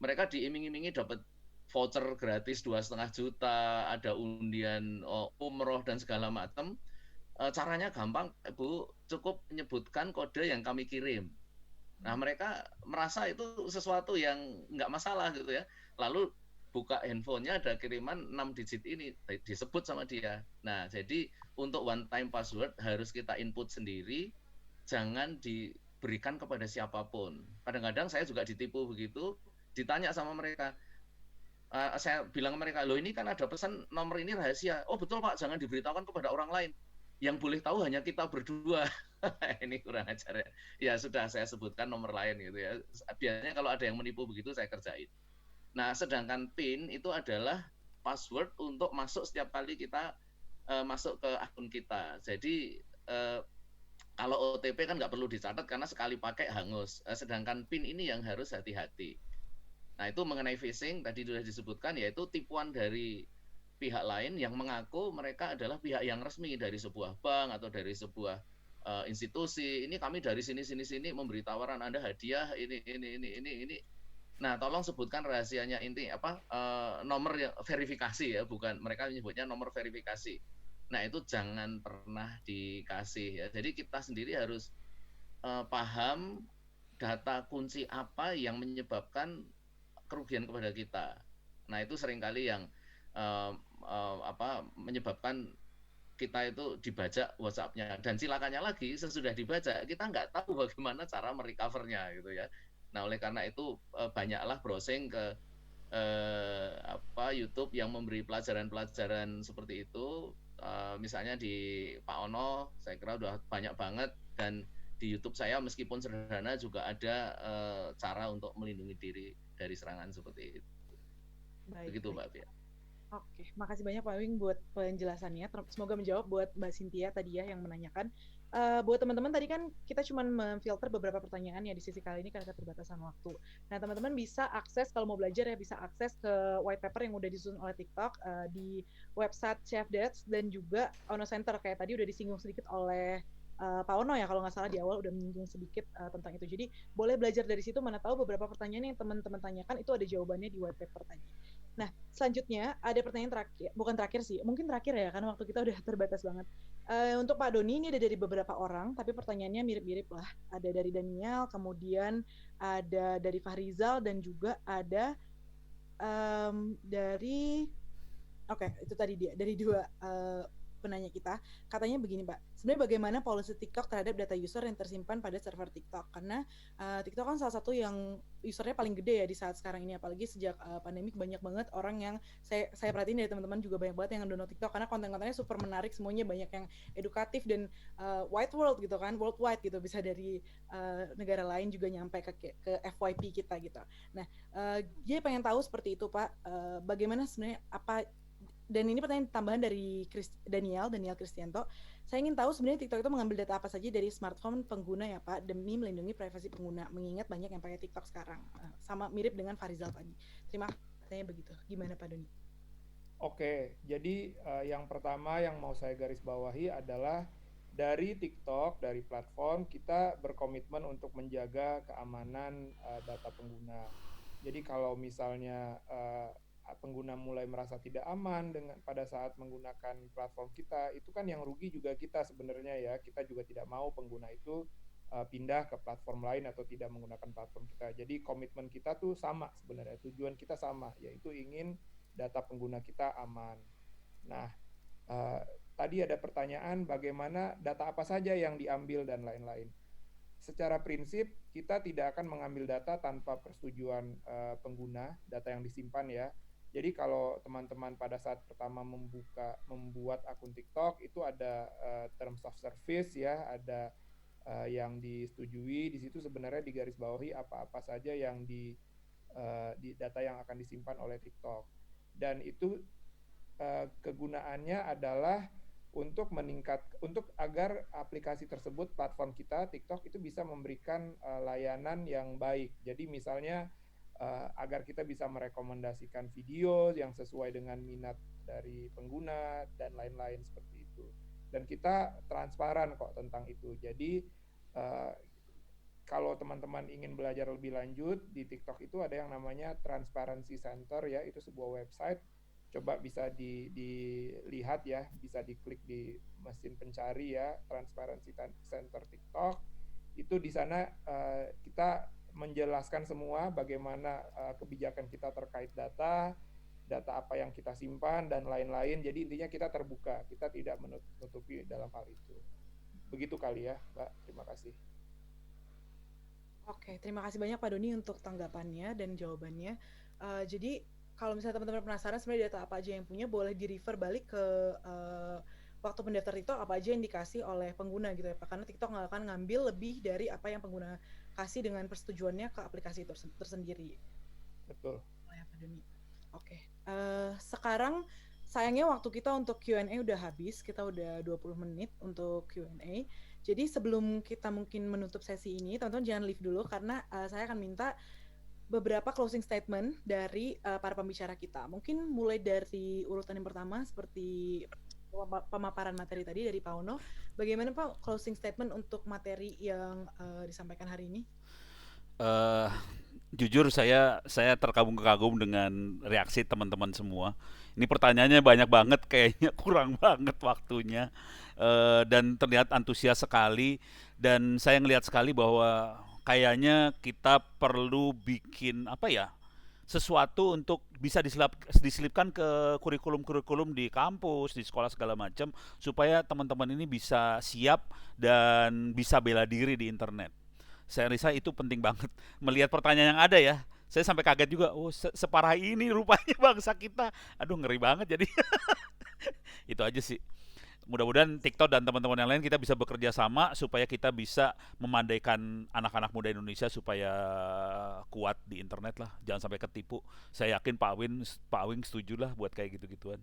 Mereka diiming-imingi dapat voucher gratis 2,5 juta, ada undian umroh dan segala macam. Caranya gampang, Bu, cukup menyebutkan kode yang kami kirim. Nah, mereka merasa itu sesuatu yang nggak masalah gitu ya. Lalu buka handphonenya ada kiriman 6 digit ini, disebut sama dia. Nah, jadi untuk one time password harus kita input sendiri, jangan diberikan kepada siapapun. Kadang-kadang saya juga ditipu begitu, ditanya sama mereka, saya bilang ke mereka, loh ini kan ada pesan nomor ini rahasia. Oh betul Pak, jangan diberitahukan kepada orang lain. Yang boleh tahu hanya kita berdua. Ini kurang ajar ya. Ya sudah saya sebutkan nomor lain gitu ya. Biasanya kalau ada yang menipu begitu saya kerjain. Nah sedangkan PIN itu adalah password untuk masuk setiap kali kita masuk ke akun kita. Jadi kalau OTP kan nggak perlu dicatat karena sekali pakai hangus. Sedangkan PIN ini yang harus hati-hati. Nah itu mengenai phishing tadi sudah disebutkan, yaitu tipuan dari pihak lain yang mengaku mereka adalah pihak yang resmi dari sebuah bank atau dari sebuah institusi. Ini kami dari sini memberi tawaran Anda hadiah ini. Nah, tolong sebutkan rahasianya inti apa nomor verifikasi ya, bukan mereka menyebutnya nomor verifikasi. Nah, itu jangan pernah dikasih ya. Jadi kita sendiri harus paham data kunci apa yang menyebabkan kerugian kepada kita. Nah, itu seringkali yang menyebabkan kita itu dibajak WhatsApp-nya. Dan silakannya lagi, sesudah dibajak, kita nggak tahu bagaimana cara merecover-nya gitu ya. Nah, oleh karena itu banyaklah browsing ke YouTube yang memberi pelajaran-pelajaran seperti itu. Misalnya di Pak Ono, saya kira udah banyak banget, dan di YouTube saya meskipun sederhana juga ada cara untuk melindungi diri dari serangan seperti itu. Begitu Mbak Pia. Oke, makasih banyak Pak Wing buat penjelasannya. Semoga menjawab buat Mbak Cynthia tadi ya yang menanyakan. Buat teman-teman tadi kan kita cuma memfilter beberapa pertanyaan ya di sesi kali ini karena keterbatasan waktu. Nah teman-teman bisa akses kalau mau belajar ya bisa akses ke white paper yang udah disusun oleh TikTok di website CFDS dan juga Ono Center kayak tadi udah disinggung sedikit oleh Pak Ono ya kalau nggak salah di awal udah menyinggung sedikit tentang itu. Jadi boleh belajar dari situ, mana tahu beberapa pertanyaan yang teman-teman tanyakan itu ada jawabannya di white paper tadi. Nah selanjutnya ada pertanyaan terakhir, bukan terakhir sih, mungkin terakhir ya karena waktu kita udah terbatas banget. Untuk Pak Doni ini ada dari beberapa orang, tapi pertanyaannya mirip-mirip lah. Ada dari Daniel, kemudian ada dari Fahrizal dan juga ada dari itu tadi dia dari dua penanya kita. Katanya begini Pak, sebenarnya bagaimana policy TikTok terhadap data user yang tersimpan pada server TikTok, karena TikTok kan salah satu yang usernya paling gede ya di saat sekarang ini, apalagi sejak pandemik banyak banget orang yang saya perhatiin dari teman-teman juga banyak banget yang download TikTok karena konten-kontennya super menarik, semuanya banyak yang edukatif dan wide world gitu kan, worldwide gitu, bisa dari negara lain juga nyampe ke FYP kita gitu. Nah dia pengen tahu seperti itu Pak, bagaimana sebenarnya apa. Dan ini pertanyaan tambahan dari Daniel Kristianto. Saya ingin tahu sebenarnya TikTok itu mengambil data apa saja dari smartphone pengguna ya Pak, demi melindungi privasi pengguna, mengingat banyak yang pakai TikTok sekarang. Sama mirip dengan Farizal tadi. Terima kasih begitu. Gimana Pak Doni? Oke, jadi yang pertama yang mau saya garis bawahi adalah dari TikTok, dari platform, kita berkomitmen untuk menjaga keamanan data pengguna. Jadi kalau misalnya pengguna mulai merasa tidak aman pada saat menggunakan platform kita, itu kan yang rugi juga kita sebenarnya ya. Kita juga tidak mau pengguna itu pindah ke platform lain atau tidak menggunakan platform kita. Jadi komitmen kita tuh sama sebenarnya, tujuan kita sama, yaitu ingin data pengguna kita aman. Nah, tadi ada pertanyaan bagaimana data apa saja yang diambil dan lain-lain. Secara prinsip kita tidak akan mengambil data tanpa persetujuan pengguna, data yang disimpan ya. Jadi kalau teman-teman pada saat pertama membuat akun TikTok itu ada terms of service ya, ada yang disetujui. Di situ sebenarnya digarisbawahi apa-apa saja yang di data yang akan disimpan oleh TikTok. Dan itu kegunaannya adalah untuk agar aplikasi tersebut, platform kita TikTok itu bisa memberikan layanan yang baik. Jadi misalnya agar kita bisa merekomendasikan video yang sesuai dengan minat dari pengguna dan lain-lain seperti itu. Dan kita transparan kok tentang itu. Jadi kalau teman-teman ingin belajar lebih lanjut, di TikTok itu ada yang namanya Transparency Center ya, itu sebuah website. Coba bisa dilihat ya, bisa diklik di mesin pencari ya, Transparency Center TikTok. Itu di sana kita menjelaskan semua bagaimana kebijakan kita terkait data apa yang kita simpan dan lain-lain. Jadi intinya kita terbuka, kita tidak menutupi dalam hal itu. Begitu kali ya, Mbak. Terima kasih. Oke, terima kasih banyak Pak Doni untuk tanggapannya dan jawabannya. Jadi kalau misalnya teman-teman penasaran sebenarnya data apa aja yang punya, boleh di-refer balik ke waktu pendaftar TikTok apa aja yang dikasih oleh pengguna gitu ya Pak, karena TikTok nggak akan ngambil lebih dari apa yang pengguna kasih dengan persetujuannya ke aplikasi tersendiri. Betul. Ya Pak Doni. Oke. Sekarang sayangnya waktu kita untuk Q&A udah habis, kita udah 20 menit untuk Q&A. Jadi sebelum kita mungkin menutup sesi ini, teman-teman jangan leave dulu karena saya akan minta beberapa closing statement dari para pembicara kita. Mungkin mulai dari urutan yang pertama seperti pemaparan materi tadi dari Pak Ono. Bagaimana Pak closing statement untuk materi yang disampaikan hari ini? Eh, Jujur saya terkagum-kagum dengan reaksi teman-teman semua. Ini pertanyaannya banyak banget, kayaknya kurang banget waktunya. Dan terlihat antusias sekali, dan saya ngelihat sekali bahwa kayaknya kita perlu bikin apa ya? Sesuatu untuk bisa diselipkan ke kurikulum-kurikulum di kampus, di sekolah segala macam, supaya teman-teman ini bisa siap dan bisa bela diri di internet. Saya rasa itu penting banget. Melihat pertanyaan yang ada ya, saya sampai kaget juga. Oh, separah ini rupanya bangsa kita. Aduh, ngeri banget. Jadi itu aja sih. Mudah-mudahan TikTok dan teman-teman yang lain kita bisa bekerja sama supaya kita bisa memandaikan anak-anak muda Indonesia supaya kuat di internet lah. Jangan sampai ketipu. Saya yakin Pak Wing setuju lah buat kayak gitu-gituan.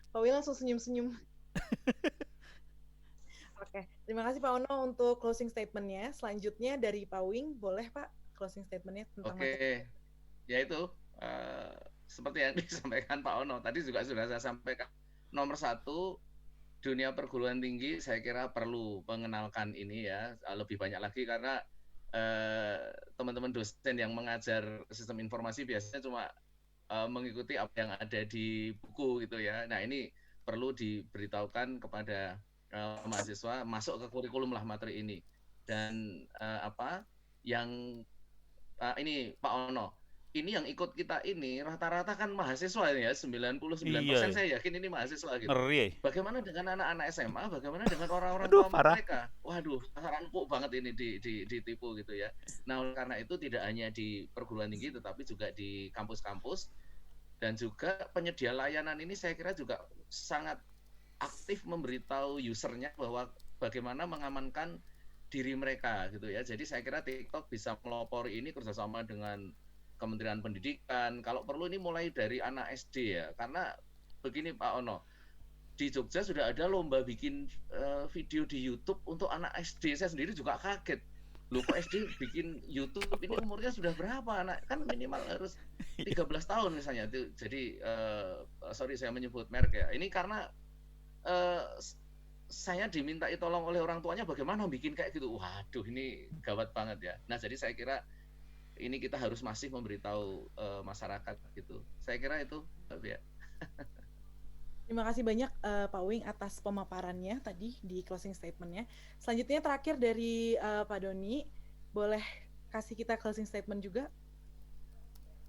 Pak Wing langsung senyum-senyum. Oke, terima kasih Pak Ono untuk closing statement-nya. Selanjutnya dari Pak Wing, boleh Pak closing statement-nya tentang materi? Ya itu seperti yang disampaikan Pak Ono tadi juga sudah saya sampaikan. Nomor satu, dunia perguruan tinggi saya kira perlu mengenalkan ini ya lebih banyak lagi, karena teman-teman dosen yang mengajar sistem informasi biasanya cuma mengikuti apa yang ada di buku gitu ya. Nah ini perlu diberitahukan kepada mahasiswa, masuk ke kurikulum lah materi ini. Dan yang ini Pak Ono, ini yang ikut kita ini rata-rata kan mahasiswa ya, 99% Iya, saya yakin ini mahasiswa gitu. ngeri. Bagaimana dengan anak-anak SMA, bagaimana dengan orang-orang Aduh, tua parah. mereka? Waduh, sangat empuk banget ini ditipu gitu ya. Nah, karena itu tidak hanya di perguruan tinggi tetapi juga di kampus-kampus, dan juga penyedia layanan ini saya kira juga sangat aktif memberitahu usernya bahwa bagaimana mengamankan diri mereka gitu ya. Jadi saya kira TikTok bisa melopori ini kerjasama dengan Kementerian Pendidikan. Kalau perlu ini mulai dari anak SD ya, karena begini Pak Ono, di Jogja sudah ada lomba bikin video di YouTube untuk anak SD. Saya sendiri juga kaget. Loh kok SD bikin YouTube, ini umurnya sudah berapa anak? Kan minimal harus 13 tahun misalnya. Jadi sorry saya menyebut merek ya. Ini karena saya dimintai tolong oleh orang tuanya bagaimana bikin kayak gitu. Waduh, ini gawat banget ya. Nah, jadi saya kira ini kita harus masih memberitahu masyarakat gitu. Saya kira itu ya. Terima kasih banyak Pak Wing atas pemaparannya tadi di closing statement-nya. Selanjutnya terakhir dari Pak Doni, boleh kasih kita closing statement juga?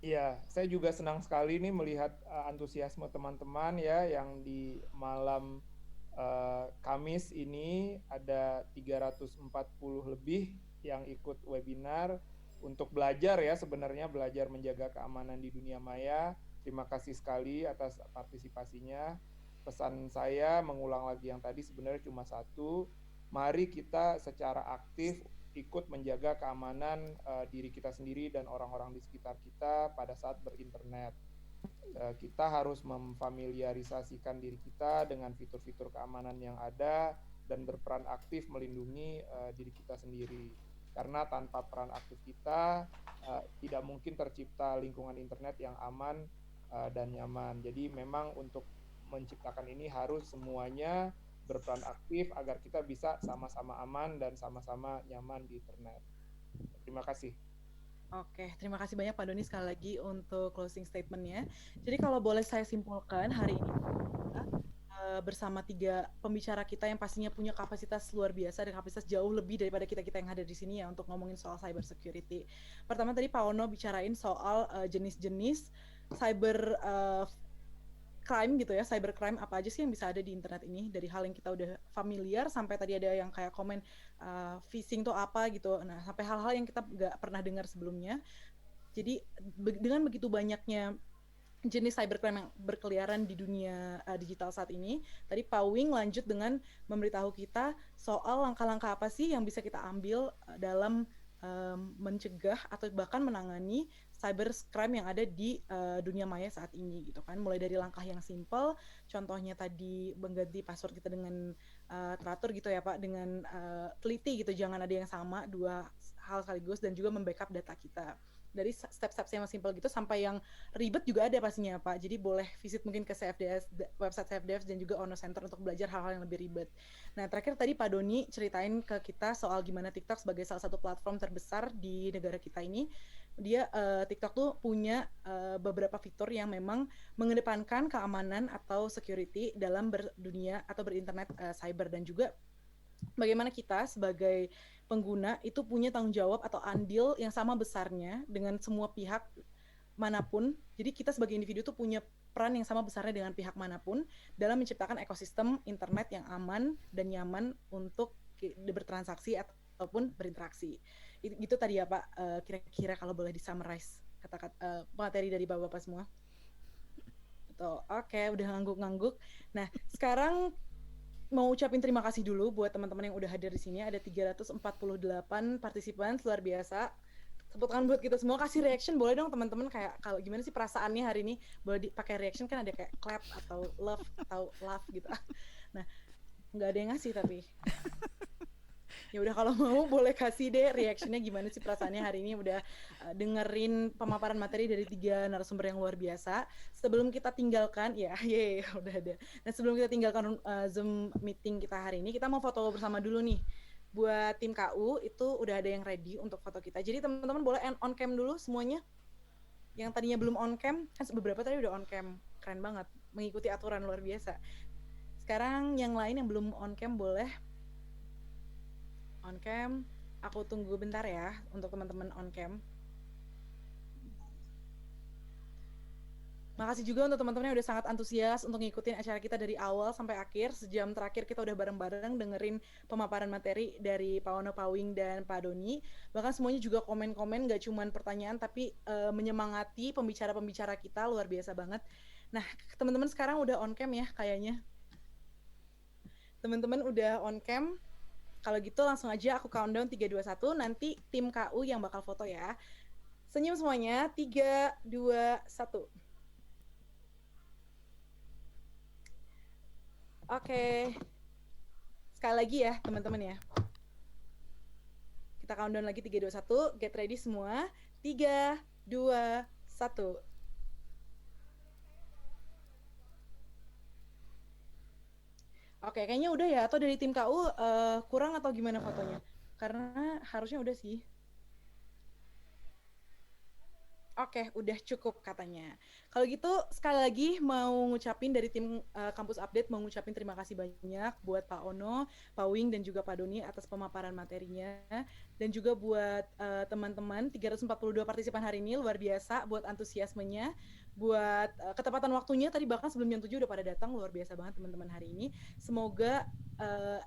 Iya, saya juga senang sekali nih melihat antusiasme teman-teman ya, yang di malam Kamis ini ada 340 lebih yang ikut webinar untuk belajar ya, sebenarnya belajar menjaga keamanan di dunia maya. Terima kasih sekali atas partisipasinya. Pesan saya mengulang lagi yang tadi sebenarnya cuma satu, mari kita secara aktif ikut menjaga keamanan diri kita sendiri dan orang-orang di sekitar kita pada saat berinternet. Kita harus memfamiliarisasikan diri kita dengan fitur-fitur keamanan yang ada dan berperan aktif melindungi diri kita sendiri. Karena tanpa peran aktif kita tidak mungkin tercipta lingkungan internet yang aman dan nyaman. Jadi memang untuk menciptakan ini harus semuanya berperan aktif agar kita bisa sama-sama aman dan sama-sama nyaman di internet. Terima kasih. Oke, terima kasih banyak Pak Doni sekali lagi untuk closing statement-nya. Jadi kalau boleh saya simpulkan, hari ini kita bersama 3 pembicara kita yang pastinya punya kapasitas luar biasa dan kapasitas jauh lebih daripada kita-kita yang hadir di sini ya untuk ngomongin soal cyber security. Pertama tadi Pak Ono bicarain soal jenis-jenis cyber crime gitu ya, cybercrime apa aja sih yang bisa ada di internet ini, dari hal yang kita udah familiar sampai tadi ada yang kayak komen phishing tuh apa gitu, nah sampai hal-hal yang kita nggak pernah dengar sebelumnya. Jadi dengan begitu banyaknya jenis cybercrime yang berkeliaran di dunia digital saat ini, tadi Pak Wing lanjut dengan memberitahu kita soal langkah-langkah apa sih yang bisa kita ambil dalam mencegah atau bahkan menangani cybercrime yang ada di dunia maya saat ini gitu kan. Mulai dari langkah yang simple, contohnya tadi mengganti password kita dengan teratur gitu ya Pak, dengan teliti gitu, jangan ada yang sama 2 hal sekaligus dan juga membackup data kita. Dari step-step yang simple gitu sampai yang ribet juga ada pastinya Pak. Jadi boleh visit mungkin ke CFDS, website CFDS dan juga Ono Center untuk belajar hal-hal yang lebih ribet. Nah terakhir tadi Pak Doni ceritain ke kita soal gimana TikTok sebagai salah satu platform terbesar di negara kita ini. Dia TikTok tuh punya beberapa fitur yang memang mengedepankan keamanan atau security dalam berdunia atau berinternet cyber, dan juga bagaimana kita sebagai pengguna itu punya tanggung jawab atau andil yang sama besarnya dengan semua pihak manapun. Jadi kita sebagai individu tuh punya peran yang sama besarnya dengan pihak manapun dalam menciptakan ekosistem internet yang aman dan nyaman untuk bertransaksi ataupun berinteraksi. Itu tadi ya Pak, kira-kira kalau boleh di-summarize kata-kata materi dari Bapak-Bapak semua. Tuh, oke, udah ngangguk-ngangguk. Nah, sekarang mau ucapin terima kasih dulu buat teman-teman yang udah hadir di sini. Ada 348 partisipan, luar biasa. Tepuk tangan buat kita semua. Kasih reaction boleh dong teman-teman, kayak kalau gimana sih perasaannya hari ini. Boleh pakai reaction, kan ada kayak clap atau love atau laugh gitu. Nah, nggak ada yang ngasih tapi. Ya udah kalau mau boleh kasih deh reactionnya gimana sih perasaannya hari ini udah dengerin pemaparan materi dari 3 narasumber yang luar biasa. Sebelum kita tinggalkan udah ada. Nah sebelum kita tinggalkan Zoom meeting kita hari ini, kita mau foto bersama dulu nih. Buat tim KU itu udah ada yang ready untuk foto kita. Jadi teman-teman boleh on cam dulu semuanya. Yang tadinya belum on cam, kan beberapa tadi udah on cam. Keren banget, mengikuti aturan luar biasa. Sekarang yang lain yang belum on cam boleh on cam. Aku tunggu bentar ya untuk teman-teman on cam. Makasih juga untuk teman-teman yang udah sangat antusias untuk ngikutin acara kita dari awal sampai akhir. Sejam terakhir kita udah bareng-bareng dengerin pemaparan materi dari Pak Ono, Pak Wing, dan Pak Doni. Bahkan semuanya juga komen-komen, gak cuman pertanyaan tapi menyemangati pembicara-pembicara kita, luar biasa banget. Nah, teman-teman sekarang udah on cam ya kayaknya. Teman-teman udah on cam. Kalau gitu langsung aja aku countdown 3, 2, 1. Nanti tim KU yang bakal foto ya. Senyum semuanya. 3, 2, 1. Oke. Sekali lagi ya teman-teman ya. Kita countdown lagi 3, 2, 1. Get ready semua. 3, 2, 1. Oke, kayaknya udah ya. Atau dari tim KU kurang atau gimana fotonya? Karena harusnya udah sih. Oke, udah cukup katanya. Kalau gitu sekali lagi mau ngucapin dari tim Kampus Update, mau ngucapin terima kasih banyak buat Pak Ono, Pak Wing, dan juga Pak Doni atas pemaparan materinya. Dan juga buat teman-teman 342 partisipan hari ini, luar biasa buat antusiasmenya, buat ketepatan waktunya. Tadi bahkan sebelum jam 7 udah pada datang, luar biasa banget teman-teman hari ini. Semoga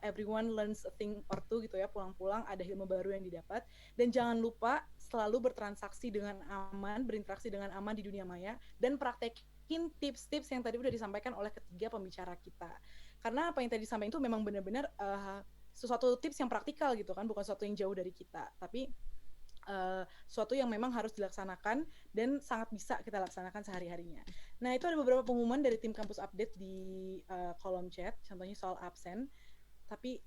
everyone learns a thing or two gitu ya, pulang-pulang ada ilmu baru yang didapat. Dan jangan lupa selalu bertransaksi dengan aman, berinteraksi dengan aman di dunia maya, dan praktekin tips-tips yang tadi udah disampaikan oleh ketiga pembicara kita. Karena apa yang tadi disampaikan itu memang benar-benar sesuatu tips yang praktikal gitu kan, bukan sesuatu yang jauh dari kita, tapi sesuatu yang memang harus dilaksanakan dan sangat bisa kita laksanakan sehari-harinya. Nah, itu ada beberapa pengumuman dari tim Kampus Update di kolom chat, contohnya soal absen. Tapi